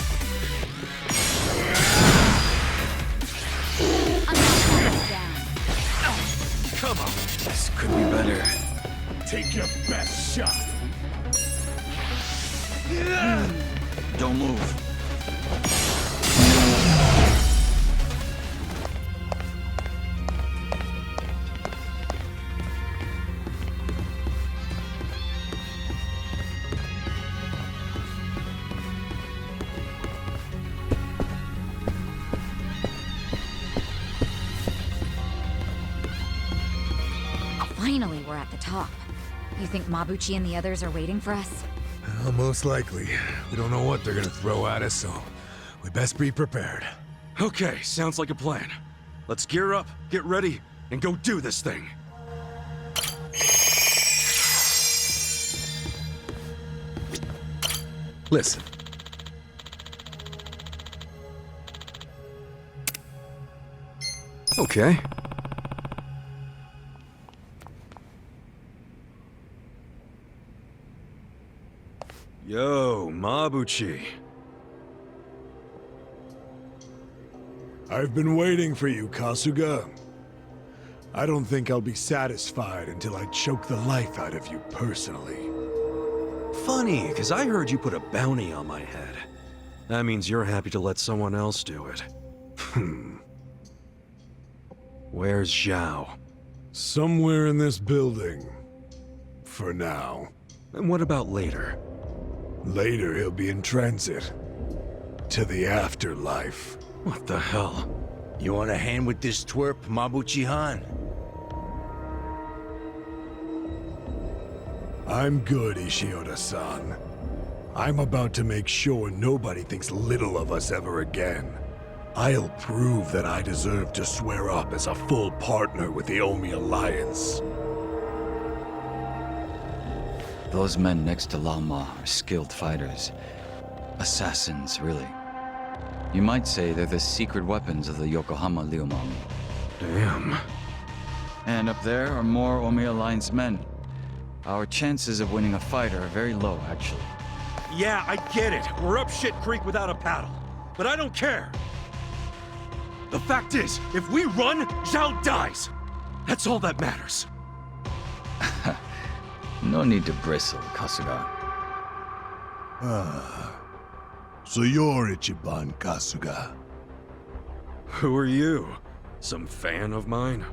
I'm not backing down. Come on. This could be better. Take your best shot. Don't move. Finally, we're at the top. You think Mabuchi and the others are waiting for us? Well, most likely. We don't know what they're gonna throw at us, so we best be prepared. Okay, sounds like a plan. Let's gear up, get ready, and go do this thing. Listen. Okay. Yo, Mabuchi. I've been waiting for you, Kasuga. I don't think I'll be satisfied until I choke the life out of you personally. Funny, because I heard you put a bounty on my head. That means you're happy to let someone else do it. Where's Zhao? Somewhere in this building. For now. And what about later? Later, he'll be in transit. To the afterlife. What the hell? You want a hand with this twerp, Mabuchi-han? I'm good, Ishioda-san. I'm about to make sure nobody thinks little of us ever again. I'll prove that I deserve to swear up as a full partner with the Omi Alliance. Those men next to Lama are skilled fighters. Assassins, really. You might say they're the secret weapons of the Yokohama Liumami. Damn. And up there are more Omi Alliance men. Our chances of winning a fight are very low, actually. Yeah, I get it. We're up shit creek without a paddle. But I don't care. The fact is, if we run, Zhao dies. That's all that matters. No need to bristle, Kasuga. So you're Ichiban Kasuga? Who are you? Some fan of mine?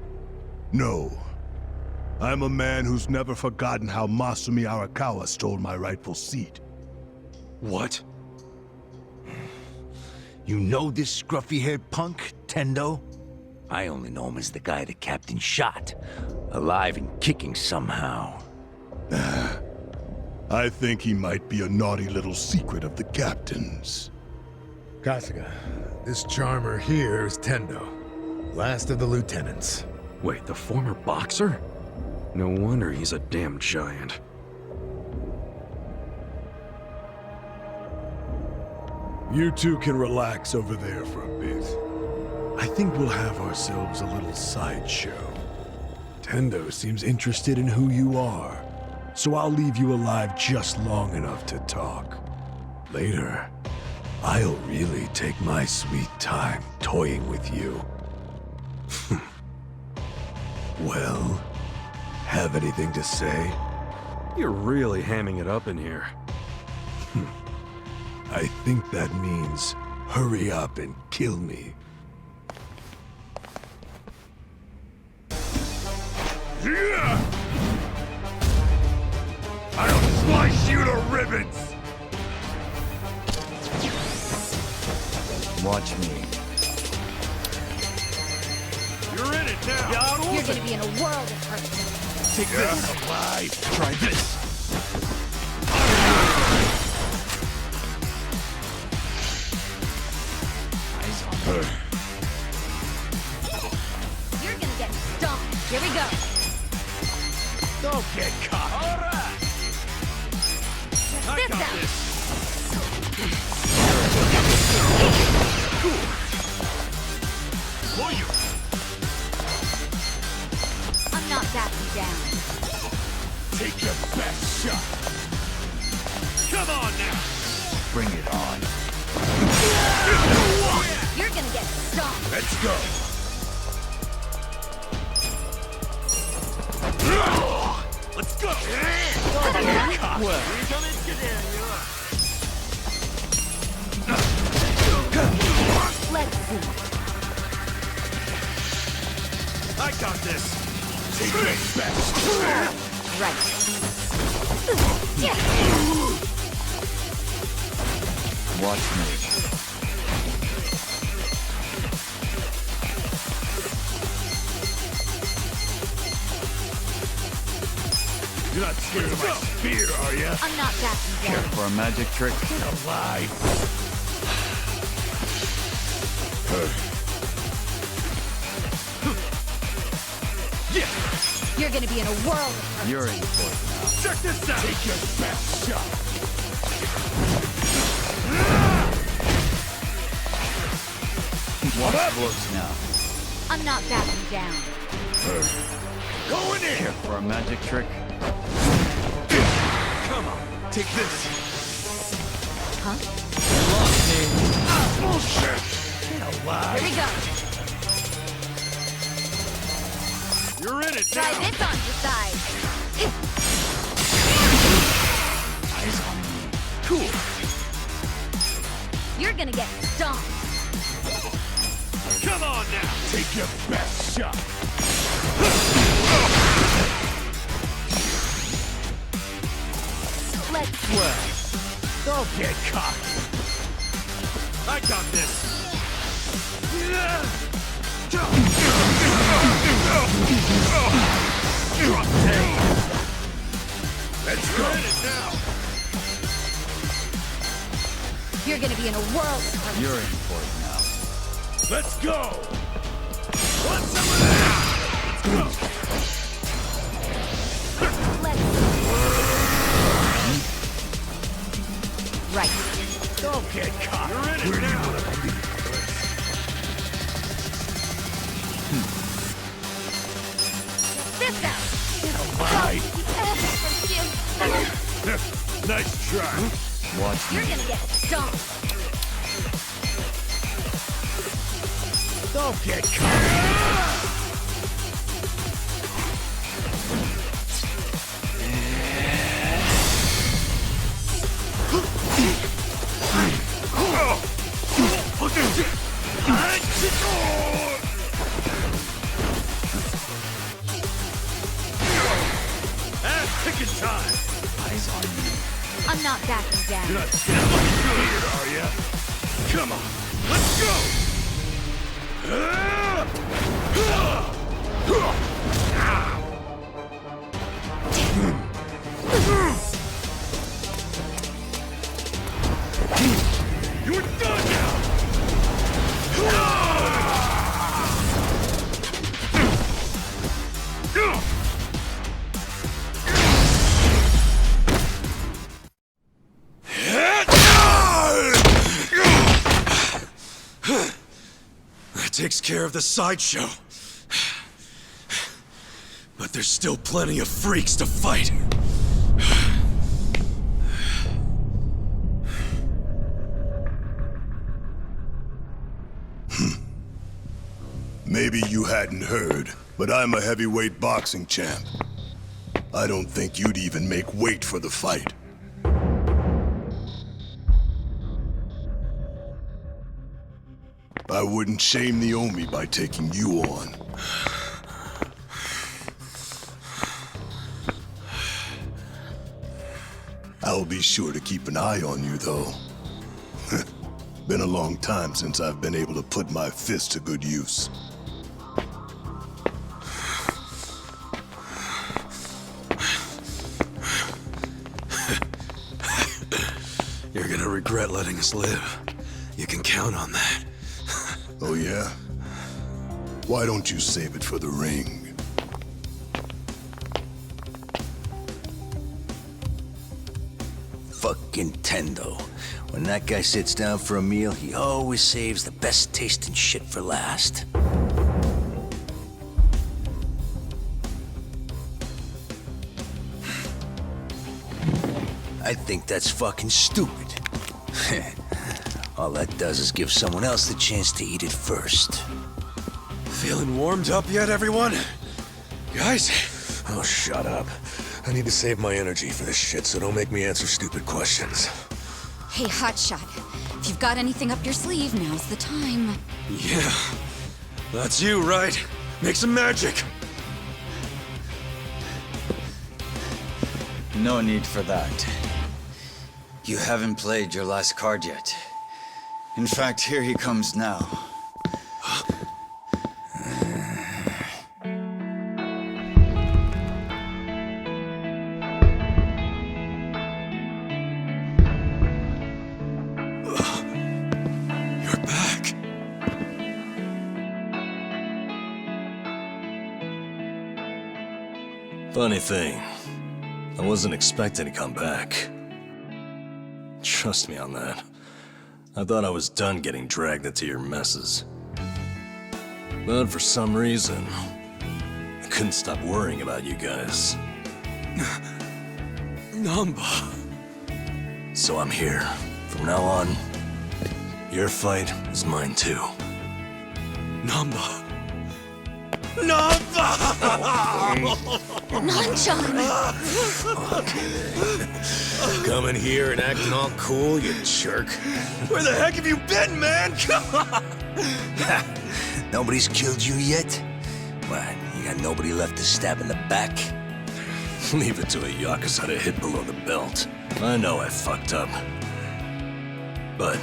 No. I'm a man who's never forgotten how Masumi Arakawa stole my rightful seat. What? You know this scruffy-haired punk, Tendo? I only know him as the guy the captain shot. Alive and kicking somehow. I think he might be a naughty little secret of the captain's. Kasuga, this charmer here is Tendo, last of the lieutenants. Wait, the former boxer? No wonder he's a damn giant. You two can relax over there for a bit. I think we'll have ourselves a little sideshow. Tendo seems interested in who you are, so I'll leave you alive just long enough to talk. Later, I'll really take my sweet time toying with you. Well, have anything to say? You're really hamming it up in here. I think that means hurry up and kill me. Yeah! I'll slice you to ribbons! Watch me. You're in it now. You're gonna be in a world of hurt. Take this! Alive! Try this! Eyes on her. You're gonna get stomped. Here we go. Don't get caught. All right. Check this out. I'm not backing down. Take your best shot! Come on now. Bring it on. You're gonna get stomped. Let's go! Let's go. Let's see. I got this. Take your best! Right. Watch me. You're not scared of my spear, are you? I'm not backing down. For a magic trick. Alive! You're gonna be in a world of hurt. You're in for it now. Check this out. Take your best shot! Watch close now. I'm not backing down. Going in! For a magic trick. Come on. Take this. Huh? Bullshit! Here we go. You're in it Try now. this on your side. Eyes on me. Cool. You're gonna get stomped. Come on now. Take your best shot! Let's see. Don't get caught. I got this. Let's You're go! in it now. You're gonna be in a world of hurt. You're in for it now. Let's go. Want some of that? Let's go. Let's see. Right. Don't get caught. You're in it now. This out. Alive! Nice try. Watch You're me. gonna get stomped. Don't get caught! Ass-kicking time! Eyes on me. I'm not backing down. You're not fucking good, are ya? Come on, let's go! You're done now! That takes care of the sideshow. But there's still plenty of freaks to fight. Maybe you hadn't heard, but I'm a heavyweight boxing champ. I don't think you'd even make weight for the fight. I wouldn't shame the Omi by taking you on. I'll be sure to keep an eye on you, though. Been a long time since I've been able to put my fist to good use. You're gonna regret letting us live. You can count on that. Oh yeah? Why don't you save it for the ring? Fucking Tendo. When that guy sits down for a meal, he always saves the best tasting shit for last. I think that's fucking stupid. All that does is give someone else the chance to eat it first. Feeling warmed up yet, everyone? Guys? Oh, shut up. I need to save my energy for this shit, so don't make me answer stupid questions. Hey, Hotshot. If you've got anything up your sleeve, now's the time. Yeah. That's you, right? Make some magic. No need for that. You haven't played your last card yet. In fact, here he comes now. You're back. Funny thing, I wasn't expecting to come back. Trust me on that. I thought I was done getting dragged into your messes. But for some reason, I couldn't stop worrying about you guys. Namba. So I'm here. From now on, your fight is mine too. Namba. Namba! Nanchan! Coming here and acting all cool, you jerk. Where the heck have you been, man? Come on! Nobody's killed you yet? What, you got nobody left to stab in the back? Leave it to a Yakuza to hit below the belt. I know I fucked up. But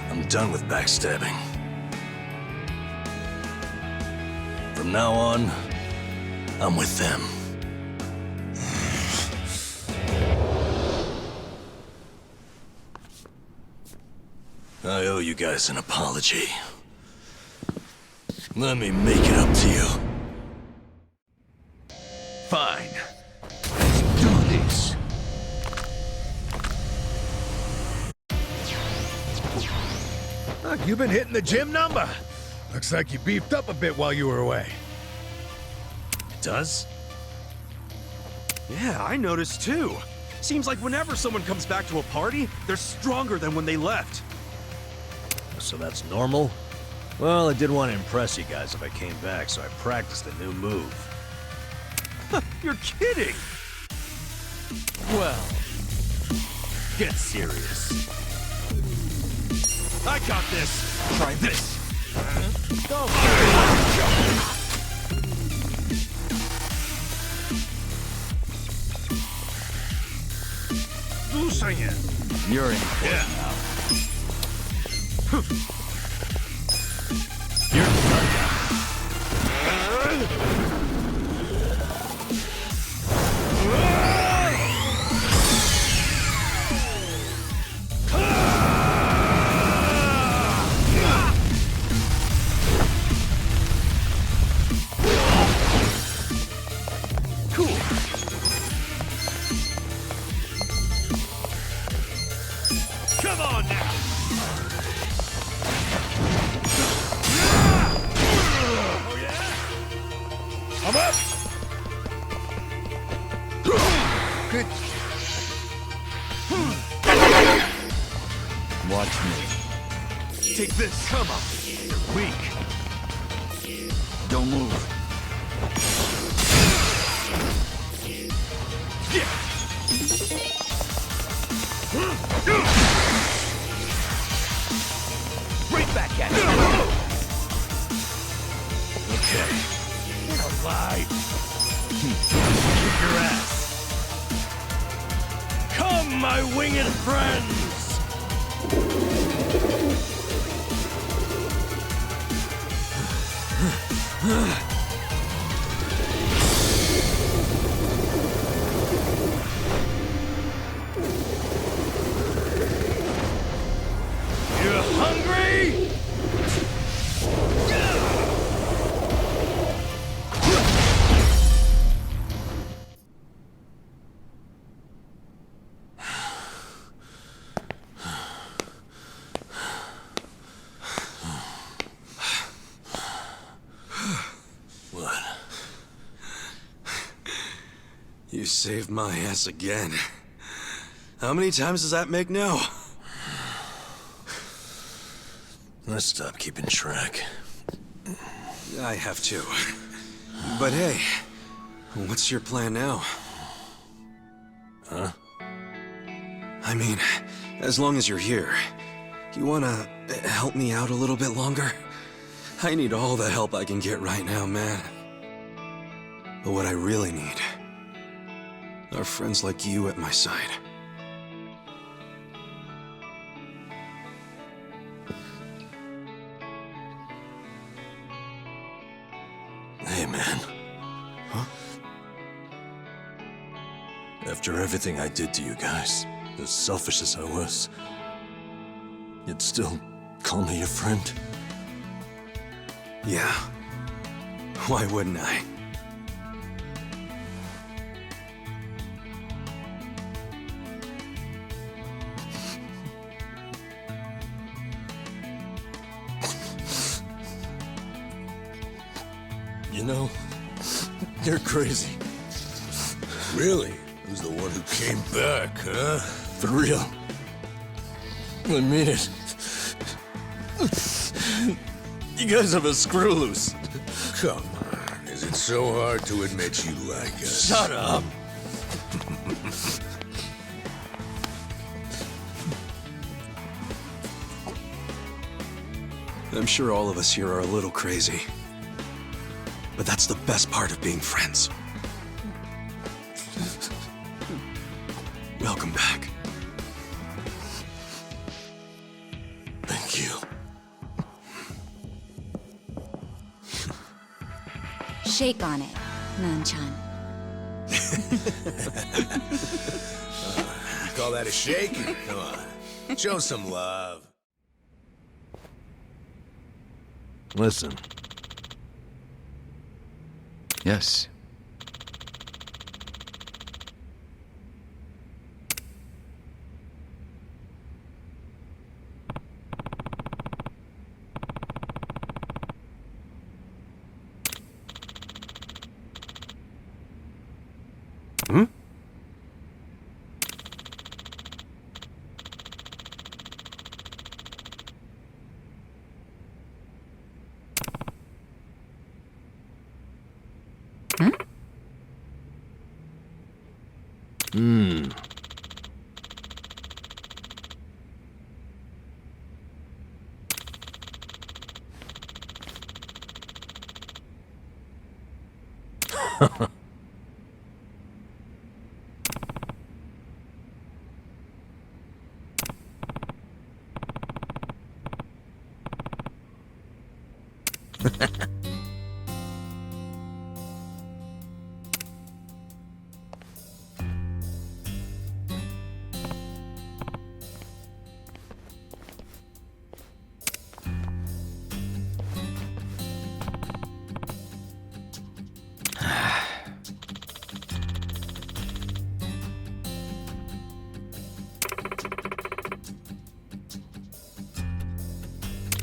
I'm done with backstabbing. From now on, I'm with them. I owe you guys an apology. Let me make it up to you. Fine. Let's do this. Look, you've been hitting the gym, Number. Looks like you beefed up a bit while you were away. It does? Yeah, I noticed too. Seems like whenever someone comes back to a party, they're stronger than when they left. So that's normal? Well, I did want to impress you guys if I came back, so I practiced a new move. You're kidding! Well, get serious. I got this! Try this! You're in for it now. You're done now. Come on now! Oh yeah? I'm up! Good. Watch me. Take this! Come on! You're weak! Don't move. Right back at you! Okay. Get alive! Kick your ass! Come, my winged friends! You hungry? What? You saved my ass again. How many times does that make now? Let's stop keeping track. I have to. But hey, what's your plan now? Huh? I mean, as long as you're here, you wanna help me out a little bit longer? I need all the help I can get right now, man. But what I really need are friends like you at my side. Hey, man. Huh? After everything I did to you guys, as selfish as I was, you'd still call me your friend? Yeah. Why wouldn't I? You know, you're crazy. Really? Who's the one who came back, huh? For real. I mean it. You guys have a screw loose. Come on. Is it so hard to admit you like us? Shut up. I'm sure all of us here are a little crazy. But that's the best part of being friends. Welcome back. Thank you. Shake on it, Nanchan. You call that a shake? Come on. Show some love. Listen. Yes. Hmm? Hmm.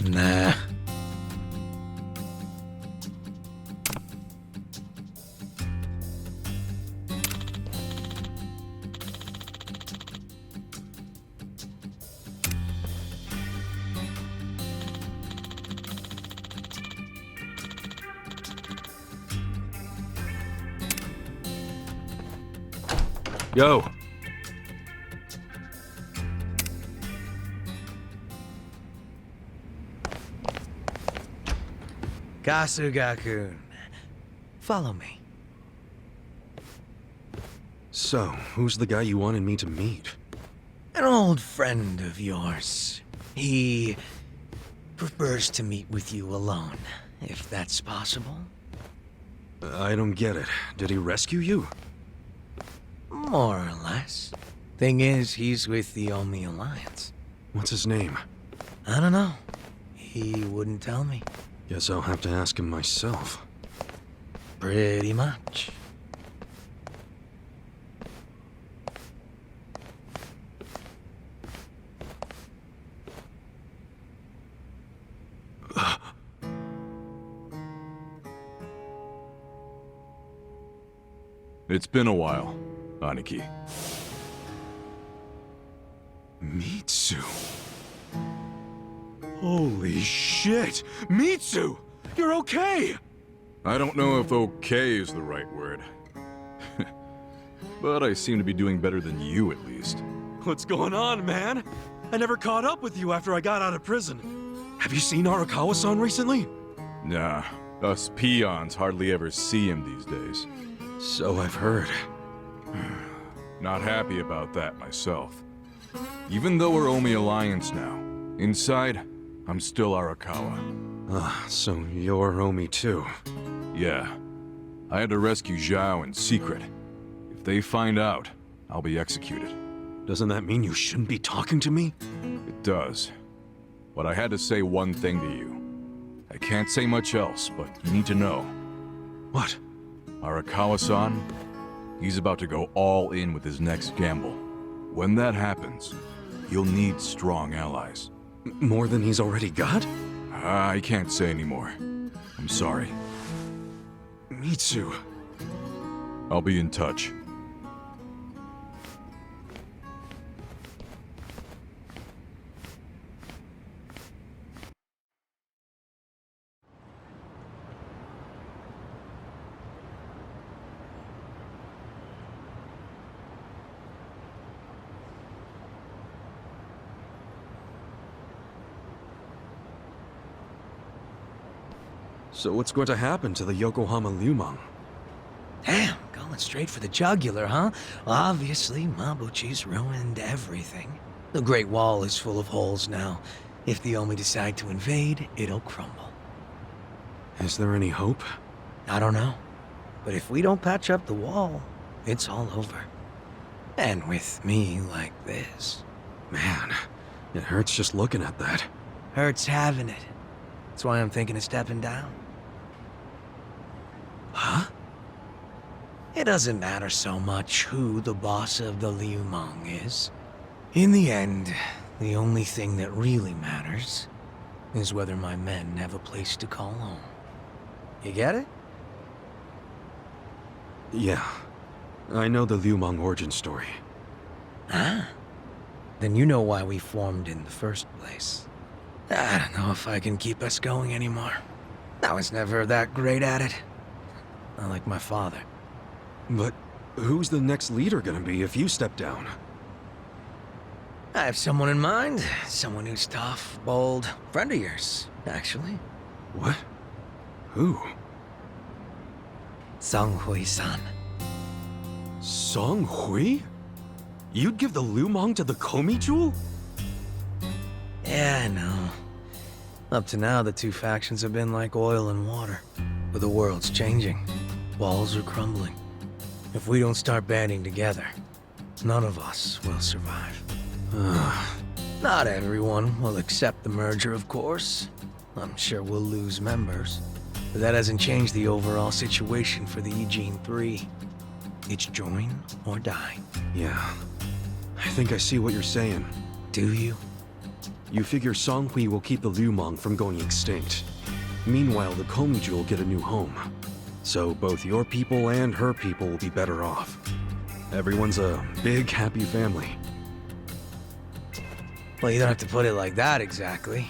Nah. Yo. Kasuga-kun. Follow me. So, who's the guy you wanted me to meet? An old friend of yours. He prefers to meet with you alone, if that's possible. I don't get it. Did he rescue you? More or less. Thing is, he's with the Omi Alliance. What's his name? I don't know. He wouldn't tell me. Guess I'll have to ask him myself. Pretty much. It's been a while, Aniki. Mitsu. Holy shit! Mitsu! You're okay! I don't know if okay is the right word. But I seem to be doing better than you, at least. What's going on, man? I never caught up with you after I got out of prison. Have you seen Arakawa-san recently? Nah, us peons hardly ever see him these days. So I've heard. Not happy about that myself. Even though we're Omi Alliance now, inside, I'm still Arakawa. Ah, so you're Omi too. Yeah. I had to rescue Zhao in secret. If they find out, I'll be executed. Doesn't that mean you shouldn't be talking to me? It does. But I had to say one thing to you. I can't say much else, but you need to know. What? Arakawa-san, he's about to go all in with his next gamble. When that happens, he'll need strong allies. More than he's already got? I can't say anymore. I'm sorry. Mitsu. I'll be in touch. So what's going to happen to the Yokohama Liumang? Damn, going straight for the jugular, huh? Well, obviously, Mabuchi's ruined everything. The Great Wall is full of holes now. If the Omi decide to invade, it'll crumble. Is there any hope? I don't know. But if we don't patch up the wall, it's all over. And with me like this. Man, it hurts just looking at that. Hurts having it. That's why I'm thinking of stepping down. Huh? It doesn't matter so much who the boss of the Liumang is. In the end, the only thing that really matters is whether my men have a place to call home. You get it? Yeah. I know the Liumang origin story. Ah. Then you know why we formed in the first place. I don't know if I can keep us going anymore. I was never that great at it. Not like my father. But Who's the next leader gonna be if you step down? I have someone in mind. Someone who's tough, bold. Friend of yours, actually. What? Who? Song Hui-san. Song Hui? You'd give the Lumong to the Komi Jewel? Yeah, I know. Up to now, the two factions have been like oil and water. But the world's changing. Walls are crumbling. If we don't start banding together, none of us will survive. Not everyone will accept the merger, of course. I'm sure we'll lose members. But that hasn't changed the overall situation for the Ijin 3. It's join or die. Yeah. I think I see what you're saying. Do you? You figure Song Hui will keep the Lumong from going extinct. Meanwhile, the Komi Jewel get a new home. So both your people and her people will be better off. Everyone's a big, happy family. Well, you don't have to put it like that exactly.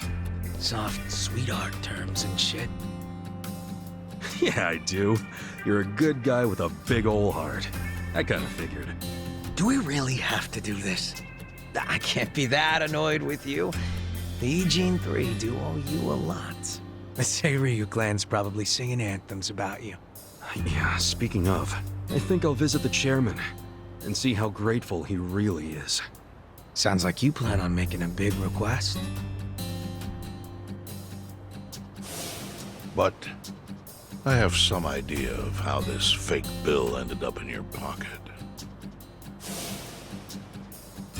Soft sweetheart terms and shit. Yeah, I do. You're a good guy with a big ol' heart. I kinda figured. Do we really have to do this? I can't be that annoyed with you. The Ijin 3 do owe you a lot. The Seiryu clan's probably singing anthems about you. Yeah, speaking of, I think I'll visit the chairman and see how grateful he really is. Sounds like you plan on making a big request. But I have some idea of how this fake bill ended up in your pocket.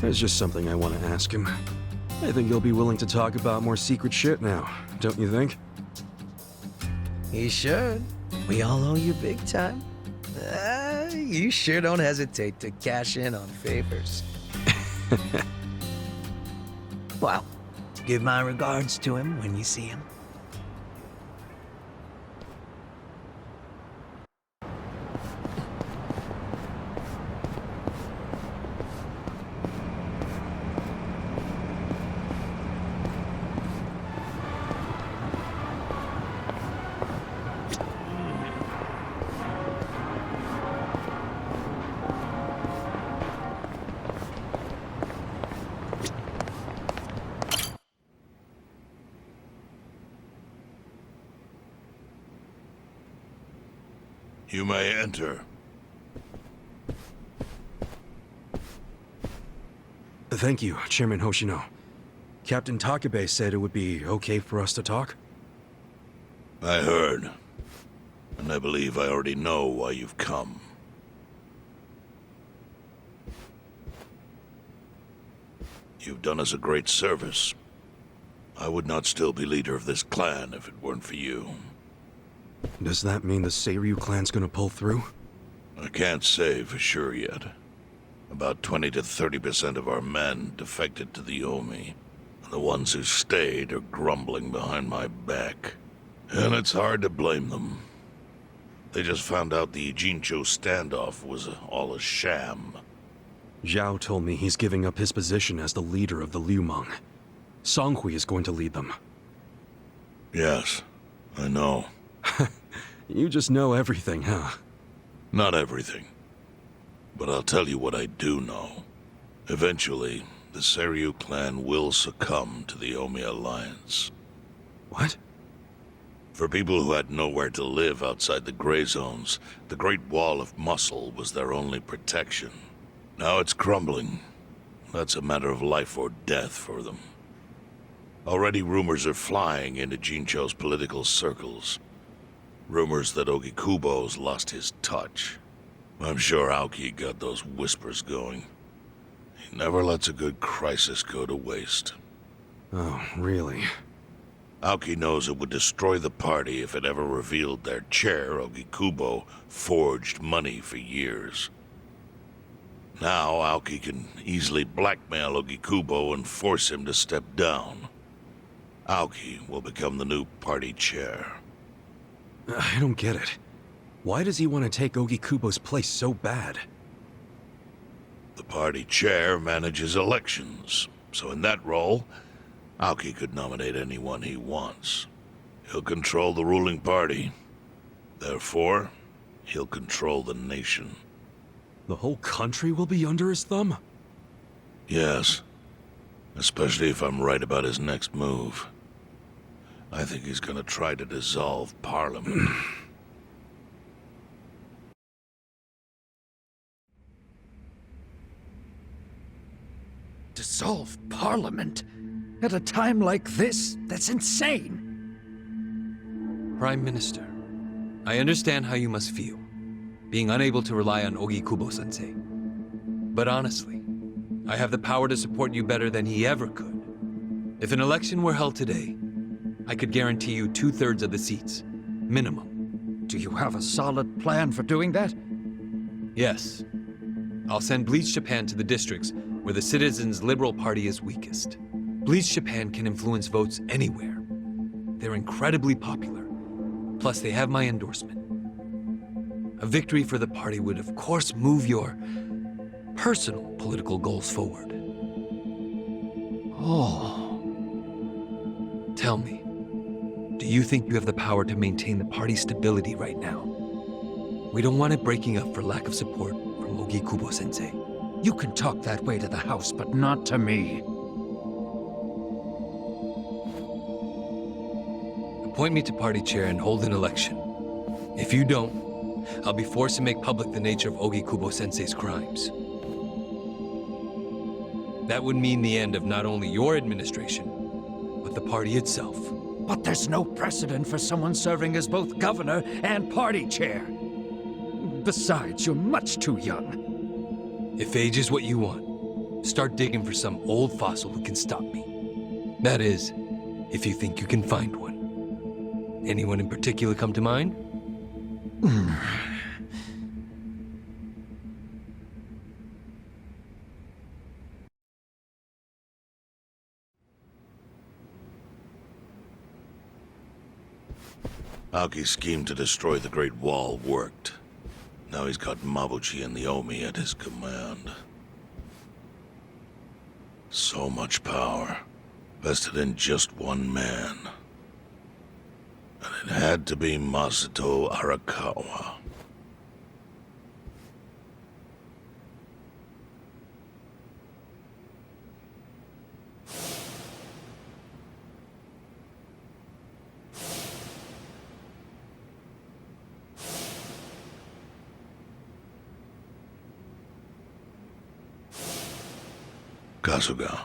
There's just something I want to ask him. I think he'll be willing to talk about more secret shit now, don't you think? He should. We all owe you big time. You sure don't hesitate to cash in on favors. Well, give my regards to him when you see him. You may enter. Thank you, Chairman Hoshino. Captain Takabe said it would be okay for us to talk? I heard. And I believe I already know why you've come. You've done us a great service. I would not still be leader of this clan if it weren't for you. Does that mean the Seiryu clan's gonna pull through? I can't say for sure yet. About 20 to 30% of our men defected to the Omi. And the ones who stayed are grumbling behind my back. And it's hard to blame them. They just found out the Ijincho standoff was all a sham. Zhao told me he's giving up his position as the leader of the Lumong. Song Hui is going to lead them. Yes, I know. You just know everything, huh? Not everything. But I'll tell you what I do know. Eventually, the Seiryu clan will succumb to the Omi Alliance. What? For people who had nowhere to live outside the gray zones, the Great Wall of Muscle was their only protection. Now it's crumbling. That's a matter of life or death for them. Already rumors are flying into Jincho's political circles. Rumors that Ogikubo's lost his touch. I'm sure Aoki got those whispers going. He never lets a good crisis go to waste. Oh, really? Aoki knows it would destroy the party if it ever revealed their chair, Ogikubo, forged money for years. Now Aoki can easily blackmail Ogikubo and force him to step down. Aoki will become the new party chair. I don't get it. Why does he want to take Ogikubo's place so bad? The party chair manages elections, so in that role, Aoki could nominate anyone he wants. He'll control the ruling party. Therefore, he'll control the nation. The whole country will be under his thumb? Yes. Especially if I'm right about his next move. I think he's gonna try to dissolve Parliament. Dissolve Parliament? At a time like this? That's insane! Prime Minister, I understand how you must feel, being unable to rely on Ogi Kubo-sensei. But honestly, I have the power to support you better than he ever could. If an election were held today, I could guarantee you 2/3 of the seats, minimum. Do you have a solid plan for doing that? Yes. I'll send Bleach Japan to the districts where the citizens' Liberal Party is weakest. Bleach Japan can influence votes anywhere. They're incredibly popular. Plus, they have my endorsement. A victory for the party would, of course, move your personal political goals forward. Oh. Tell me, do you think you have the power to maintain the party's stability right now? We don't want it breaking up for lack of support from Ogi Kubo-sensei. You can talk that way to the House, but not to me. Appoint me to party chair and hold an election. If you don't, I'll be forced to make public the nature of Ogi Kubo-sensei's crimes. That would mean the end of not only your administration, but the party itself. But there's no precedent for someone serving as both governor and party chair. Besides, you're much too young. If age is what you want, start digging for some old fossil who can stop me. That is, if you think you can find one. Anyone in particular come to mind? Aoki's scheme to destroy the Great Wall worked. Now he's got Mabuchi and the Omi at his command. So much power, vested in just one man. And it had to be Masato Arakawa. Kasuga,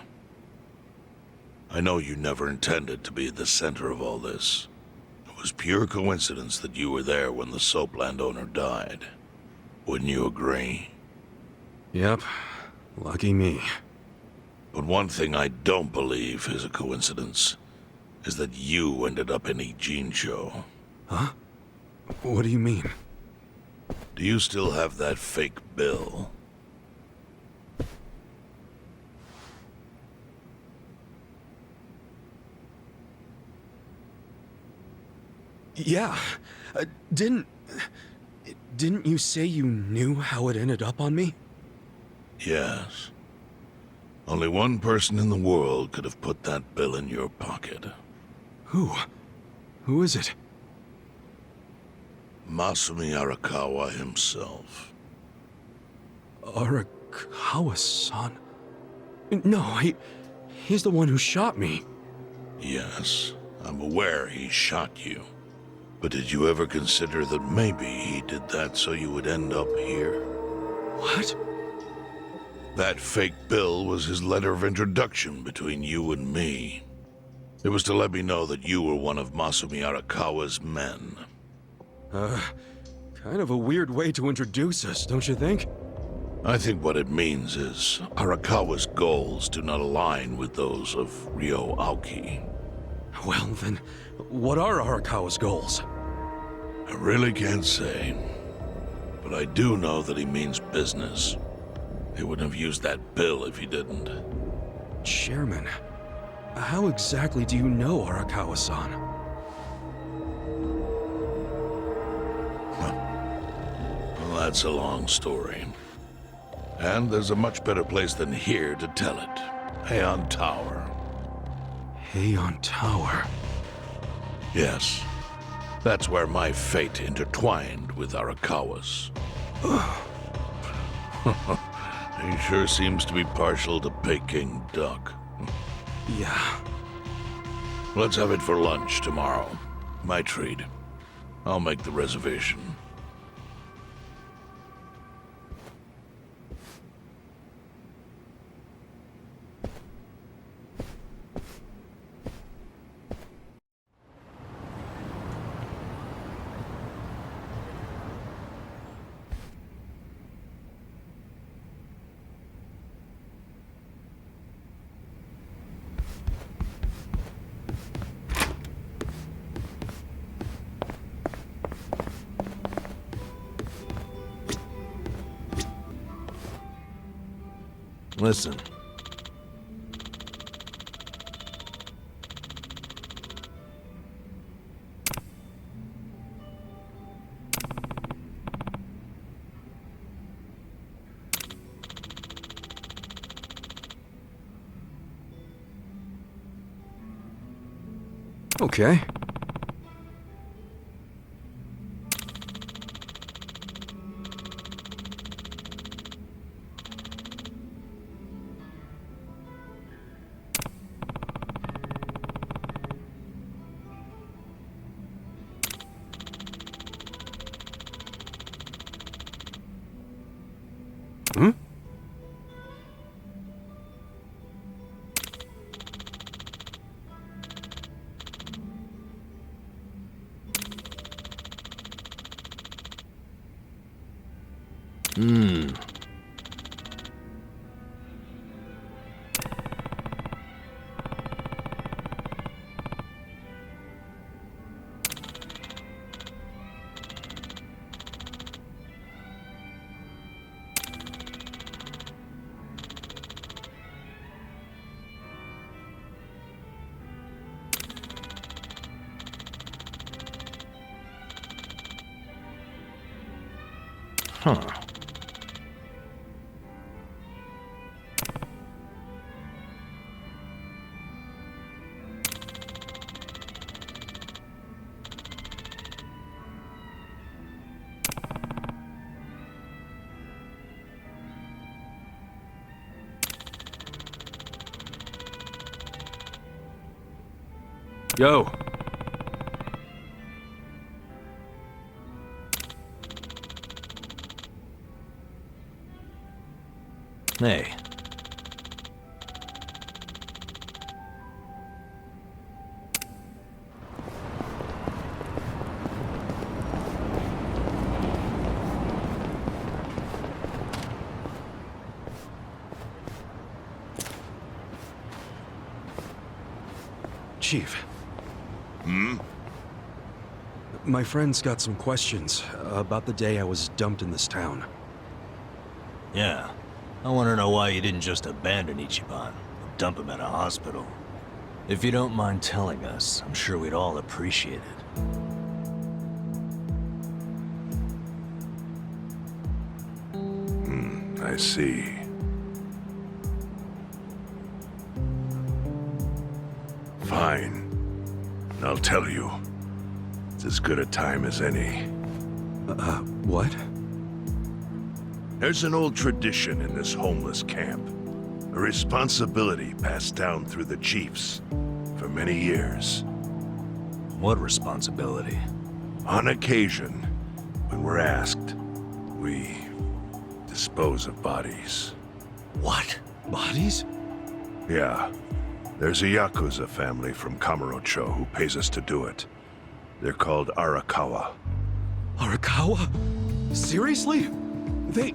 I know you never intended to be at the center of all this. It was pure coincidence that you were there when the soap landowner died. Wouldn't you agree? Yep. Lucky me. But one thing I don't believe is a coincidence is that you ended up in Ijincho. Huh? What do you mean? Do you still have that fake bill? Yeah. Didn't you say you knew how it ended up on me? Yes. Only one person in the world could have put that bill in your pocket. Who? Who is it? Masumi Arakawa himself. Arakawa-san? No, he's the one who shot me. Yes, I'm aware he shot you. But did you ever consider that maybe he did that so you would end up here? What? That fake bill was his letter of introduction between you and me. It was to let me know that you were one of Masumi Arakawa's men. Kind of a weird way to introduce us, don't you think? I think what it means is Arakawa's goals do not align with those of Ryo Aoki. Well, then, what are Arakawa's goals? I really can't say. But I do know that he means business. He wouldn't have used that bill if he didn't. Chairman, how exactly do you know Arakawa-san? Well, that's a long story. And there's a much better place than here to tell it. Heian Tower. Heian Tower? Yes. That's where my fate intertwined with Arakawa's. He sure seems to be partial to Peking duck. Yeah. Let's have it for lunch tomorrow. My treat. I'll make the reservation. Listen. Okay. Hmm? Huh. Yo. Hey. Chief. Hmm? My friend's got some questions about the day I was dumped in this town. Yeah. I want to know why you didn't just abandon Ichiban, or dump him at a hospital. If you don't mind telling us, I'm sure we'd all appreciate it. I see. Fine. I'll tell you. It's as good a time as any. What? There's an old tradition in this homeless camp. A responsibility passed down through the chiefs for many years. What responsibility? On occasion, when we're asked, we dispose of bodies. What? Bodies? Yeah. There's a Yakuza family from Kamurocho who pays us to do it. They're called Arakawa. Arakawa? Seriously? They,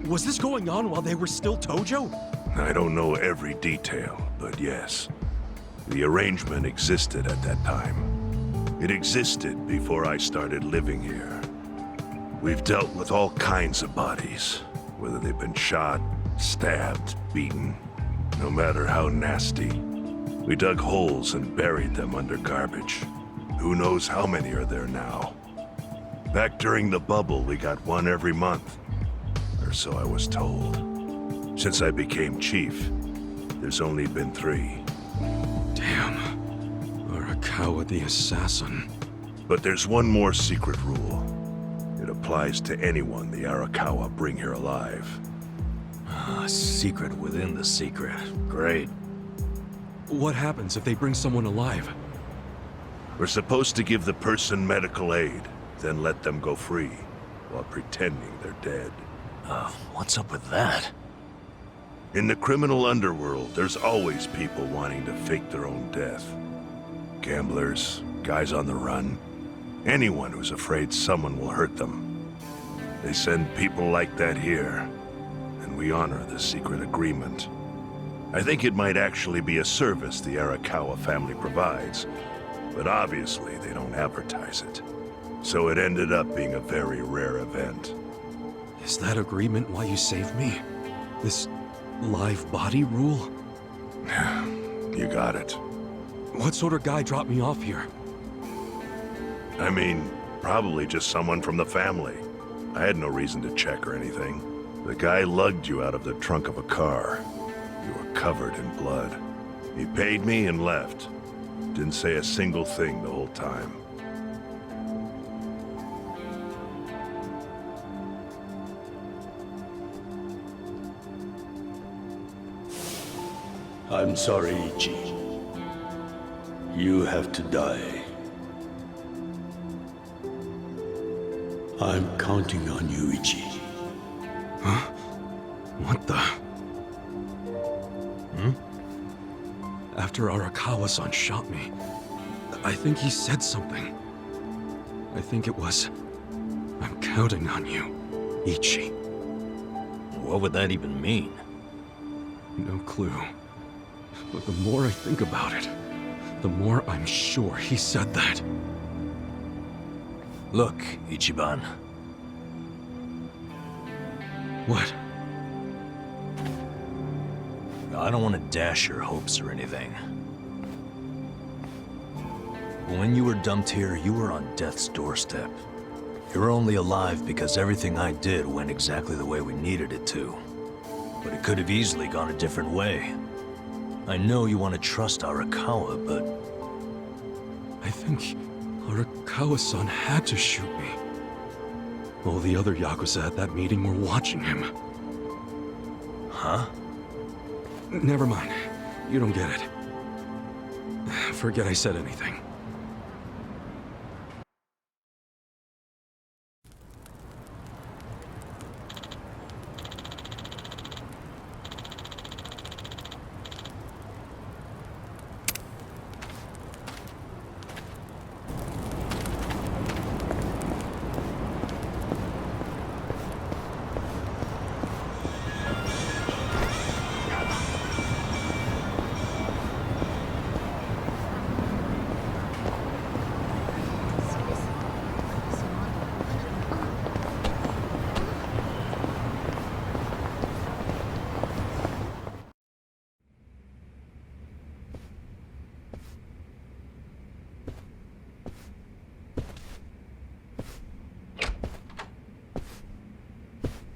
was this going on while they were still Tojo? I don't know every detail, but yes. The arrangement existed at that time. It existed before I started living here. We've dealt with all kinds of bodies, whether they've been shot, stabbed, beaten, no matter how nasty. We dug holes and buried them under garbage. Who knows how many are there now? Back during the bubble, we got one every month. Or so I was told. Since I became chief, there's only been 3. Damn. Arakawa the assassin. But there's one more secret rule. It applies to anyone the Arakawa bring here alive. A secret within the secret. Great. What happens if they bring someone alive? We're supposed to give the person medical aid, then let them go free, while pretending they're dead. What's up with that? In the criminal underworld, there's always people wanting to fake their own death. Gamblers, guys on the run, anyone who's afraid someone will hurt them. They send people like that here, and we honor the secret agreement. I think it might actually be a service the Arakawa family provides, but obviously they don't advertise it. So it ended up being a very rare event. Is that agreement why you saved me? This live body rule? You got it. What sort of guy dropped me off here? I mean, probably just someone from the family. I had no reason to check or anything. The guy lugged you out of the trunk of a car. You were covered in blood. He paid me and left. Didn't say a single thing the whole time. I'm sorry, Ichi. You have to die. I'm counting on you, Ichi. Huh? What the? After Arakawa-san shot me, I think he said something. I think it was, I'm counting on you, Ichi. What would that even mean? No clue. But the more I think about it, the more I'm sure he said that. Look, Ichiban. What? I don't want to dash your hopes or anything. When you were dumped here, you were on death's doorstep. You're only alive because everything I did went exactly the way we needed it to. But it could have easily gone a different way. I know you want to trust Arakawa, but... I think Arakawa-san had to shoot me. All the other Yakuza at that meeting were watching him. Huh? Never mind. You don't get it. Forget I said anything.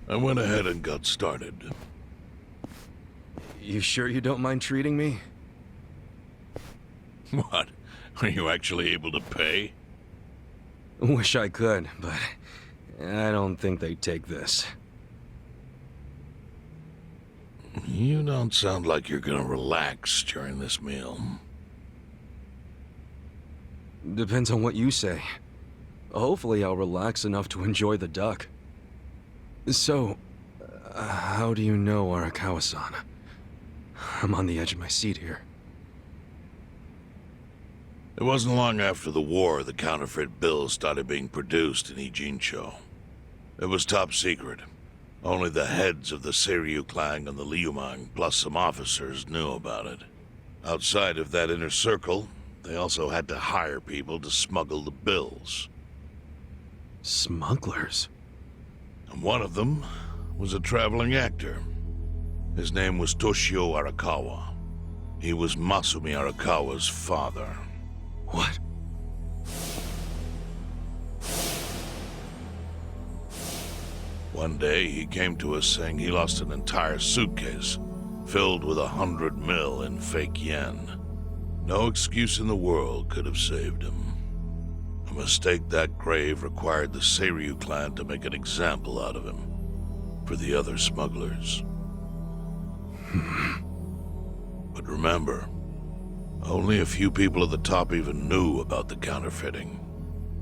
I went ahead and got started. You sure you don't mind treating me? What? Are you actually able to pay? Wish I could, but I don't think they'd take this. You don't sound like you're gonna relax during this meal. Depends on what you say. Hopefully I'll relax enough to enjoy the duck. So, how do you know Arakawa-san? I'm on the edge of my seat here. It wasn't long after the war the counterfeit bills started being produced in Ijincho. It was top secret. Only the heads of the Seiryu clan and the Liumang, plus some officers, knew about it. Outside of that inner circle, they also had to hire people to smuggle the bills. Smugglers? And one of them was a traveling actor. His name was Toshio Arakawa. He was Masumi Arakawa's father. What? One day, he came to us saying he lost an entire suitcase filled with 100 mil in fake yen. No excuse in the world could have saved him. A mistake that grave required the Seiryu clan to make an example out of him for the other smugglers. But remember, only a few people at the top even knew about the counterfeiting.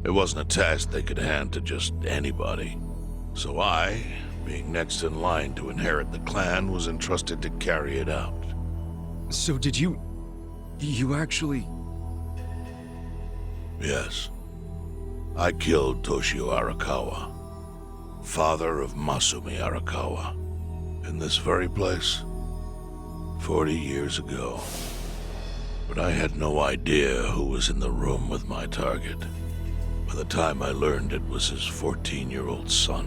It wasn't a task they could hand to just anybody. So I, being next in line to inherit the clan, was entrusted to carry it out. So did you actually... Yes. I killed Toshio Arakawa, father of Masumi Arakawa, in this very place, 40 years ago. But I had no idea who was in the room with my target. By the time I learned it was his 14-year-old son,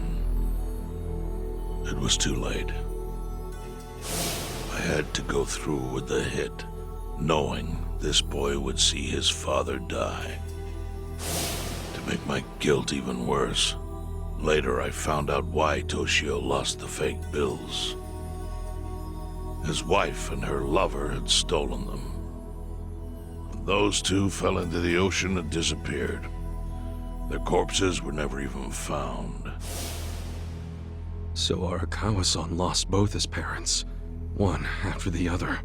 it was too late. I had to go through with the hit, knowing this boy would see his father die. To make my guilt even worse, later I found out why Toshio lost the fake bills. His wife and her lover had stolen them. Those two fell into the ocean and disappeared. Their corpses were never even found. So Arakawa-san lost both his parents, one after the other.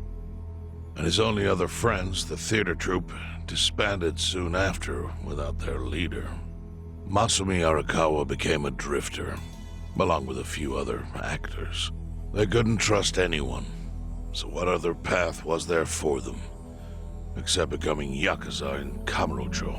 And his only other friends, the theater troupe, disbanded soon after without their leader. Masumi Arakawa became a drifter, along with a few other actors. They couldn't trust anyone, so what other path was there for them, except becoming Yakuza in Kamurocho?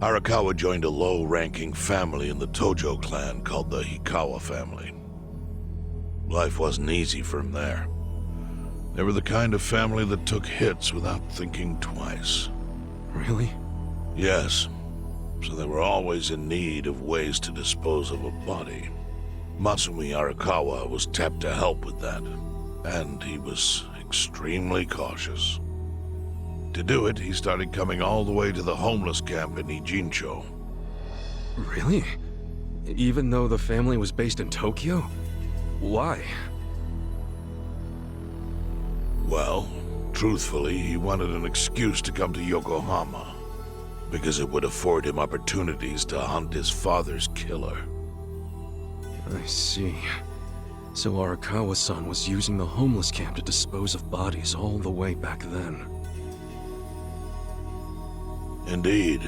Arakawa joined a low-ranking family in the Tojo clan called the Hikawa family. Life wasn't easy for him there. They were the kind of family that took hits without thinking twice. Really? Yes. So they were always in need of ways to dispose of a body. Masumi Arakawa was tapped to help with that, and he was extremely cautious. To do it, he started coming all the way to the homeless camp in Ijincho. Really? Even though the family was based in Tokyo? Why? Well, truthfully, he wanted an excuse to come to Yokohama, because it would afford him opportunities to hunt his father's killer. I see. So Arakawa-san was using the homeless camp to dispose of bodies all the way back then. Indeed.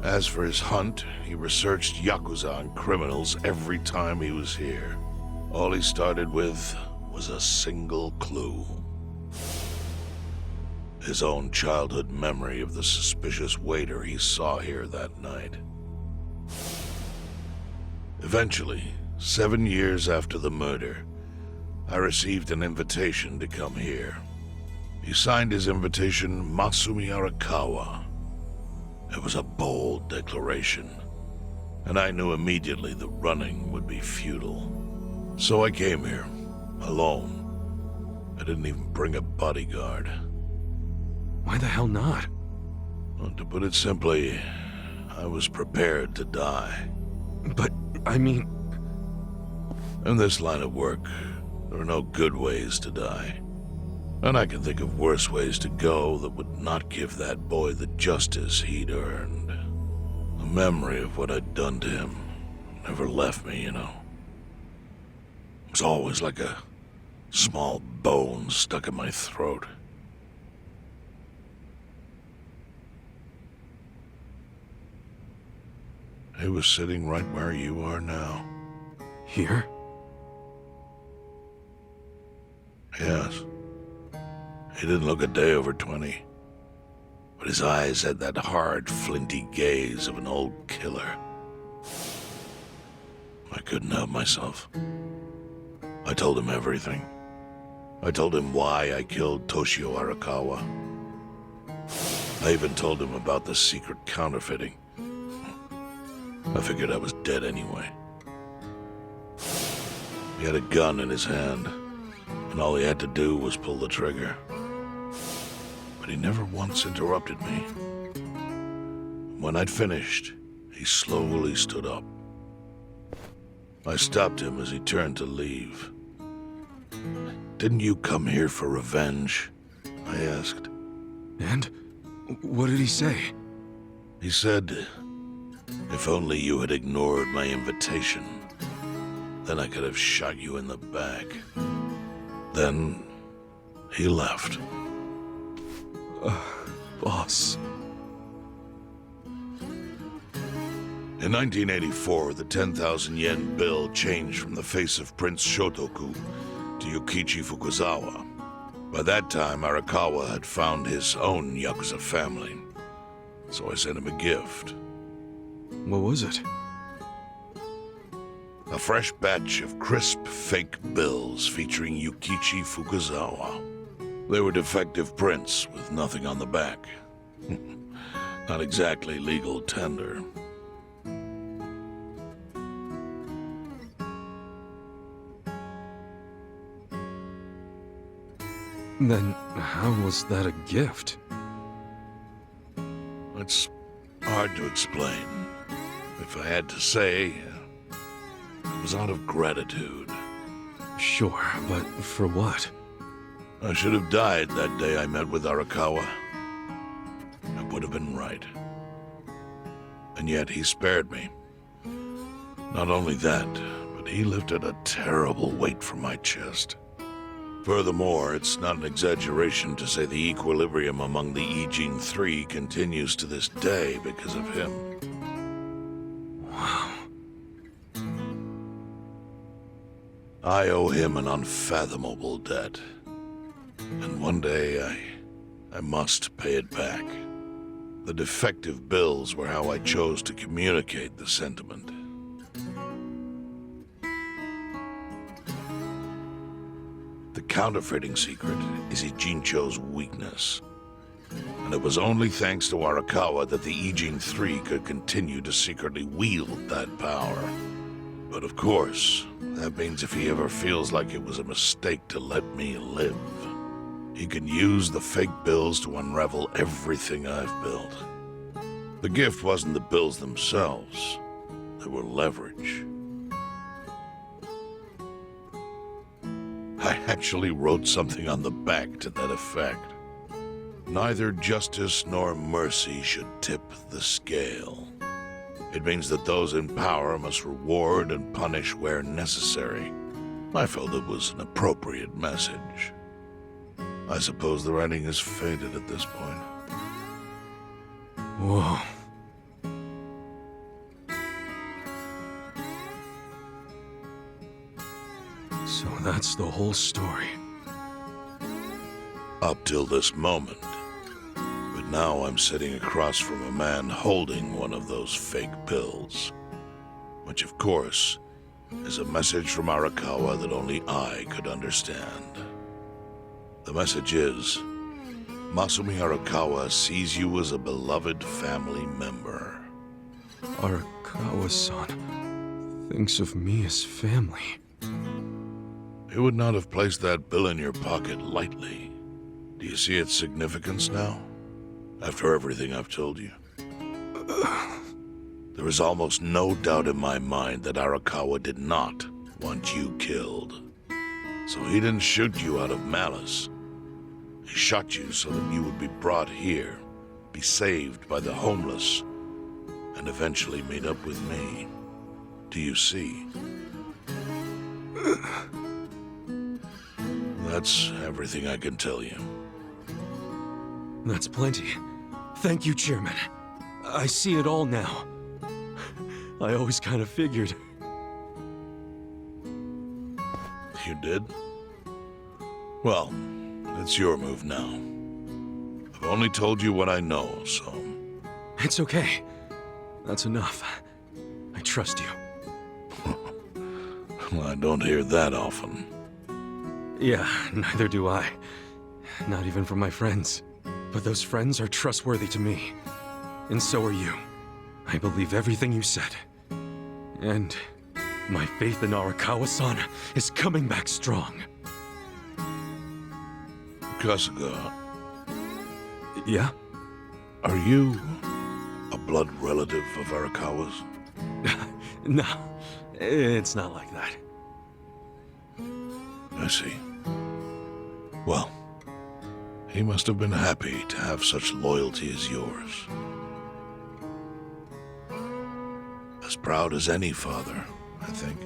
As for his hunt, he researched Yakuza and criminals every time he was here. All he started with was a single clue. His own childhood memory of the suspicious waiter he saw here that night. Eventually, 7 years after the murder, I received an invitation to come here. He signed his invitation Masumi Arakawa. It was a bold declaration, and I knew immediately that running would be futile. So I came here, alone. I didn't even bring a bodyguard. Why the hell not? Well, to put it simply, I was prepared to die. But, I mean... In this line of work, there are no good ways to die. And I can think of worse ways to go that would not give that boy the justice he'd earned. The memory of what I'd done to him never left me, you know. It was always like a small bone stuck in my throat. He was sitting right where you are now. Here? Yes. He didn't look a day over 20. But his eyes had that hard, flinty gaze of an old killer. I couldn't help myself. I told him everything. I told him why I killed Toshio Arakawa. I even told him about the secret counterfeiting. I figured I was dead anyway. He had a gun in his hand, and all he had to do was pull the trigger. But he never once interrupted me. When I'd finished, he slowly stood up. I stopped him as he turned to leave. "Didn't you come here for revenge?" I asked. And? What did he say? He said, "If only you had ignored my invitation, then I could have shot you in the back." Then he left. Boss. In 1984, the 10,000 yen bill changed from the face of Prince Shotoku to Yukichi Fukuzawa. By that time, Arakawa had found his own Yakuza family, so I sent him a gift. What was it? A fresh batch of crisp, fake bills featuring Yukichi Fukuzawa. They were defective prints with nothing on the back. Not exactly legal tender. Then how was that a gift? It's hard to explain. If I had to say, it was out of gratitude. Sure, but for what? I should have died that day I met with Arakawa. I would have been right. And yet he spared me. Not only that, but he lifted a terrible weight from my chest. Furthermore, it's not an exaggeration to say the equilibrium among the Ijin Three continues to this day because of him. Wow. I owe him an unfathomable debt. And one day, I must pay it back. The defective bills were how I chose to communicate the sentiment. The counterfeiting secret is Ijincho's weakness. And it was only thanks to Arakawa that the Ijin Three could continue to secretly wield that power. But of course, that means if he ever feels like it was a mistake to let me live, he can use the fake bills to unravel everything I've built. The gift wasn't the bills themselves. They were leverage. I actually wrote something on the back to that effect. Neither justice nor mercy should tip the scale. It means that those in power must reward and punish where necessary. I felt it was an appropriate message. I suppose the writing is faded at this point. Whoa. So that's the whole story. Up till this moment. But now I'm sitting across from a man holding one of those fake bills. Which, of course, is a message from Arakawa that only I could understand. The message is, Masumi Arakawa sees you as a beloved family member. Arakawa-san thinks of me as family. He would not have placed that bill in your pocket lightly. Do you see its significance now? After everything I've told you? There is almost no doubt in my mind that Arakawa did not want you killed. So he didn't shoot you out of malice. He shot you so that you would be brought here, be saved by the homeless, and eventually meet up with me. Do you see? That's everything I can tell you. That's plenty. Thank you, Chairman. I see it all now. I always kind of figured. You did? Well, it's your move now. I've only told you what I know, so... It's okay. That's enough. I trust you. Well, I don't hear that often. Yeah, neither do I. Not even from my friends. But those friends are trustworthy to me. And so are you. I believe everything you said. And my faith in Arakawa-san is coming back strong. Kasuga, Yeah? are you A blood relative of Arakawa's? No, it's not like that. I see. Well, he must have been happy to have such loyalty as yours. As proud as any father, I think.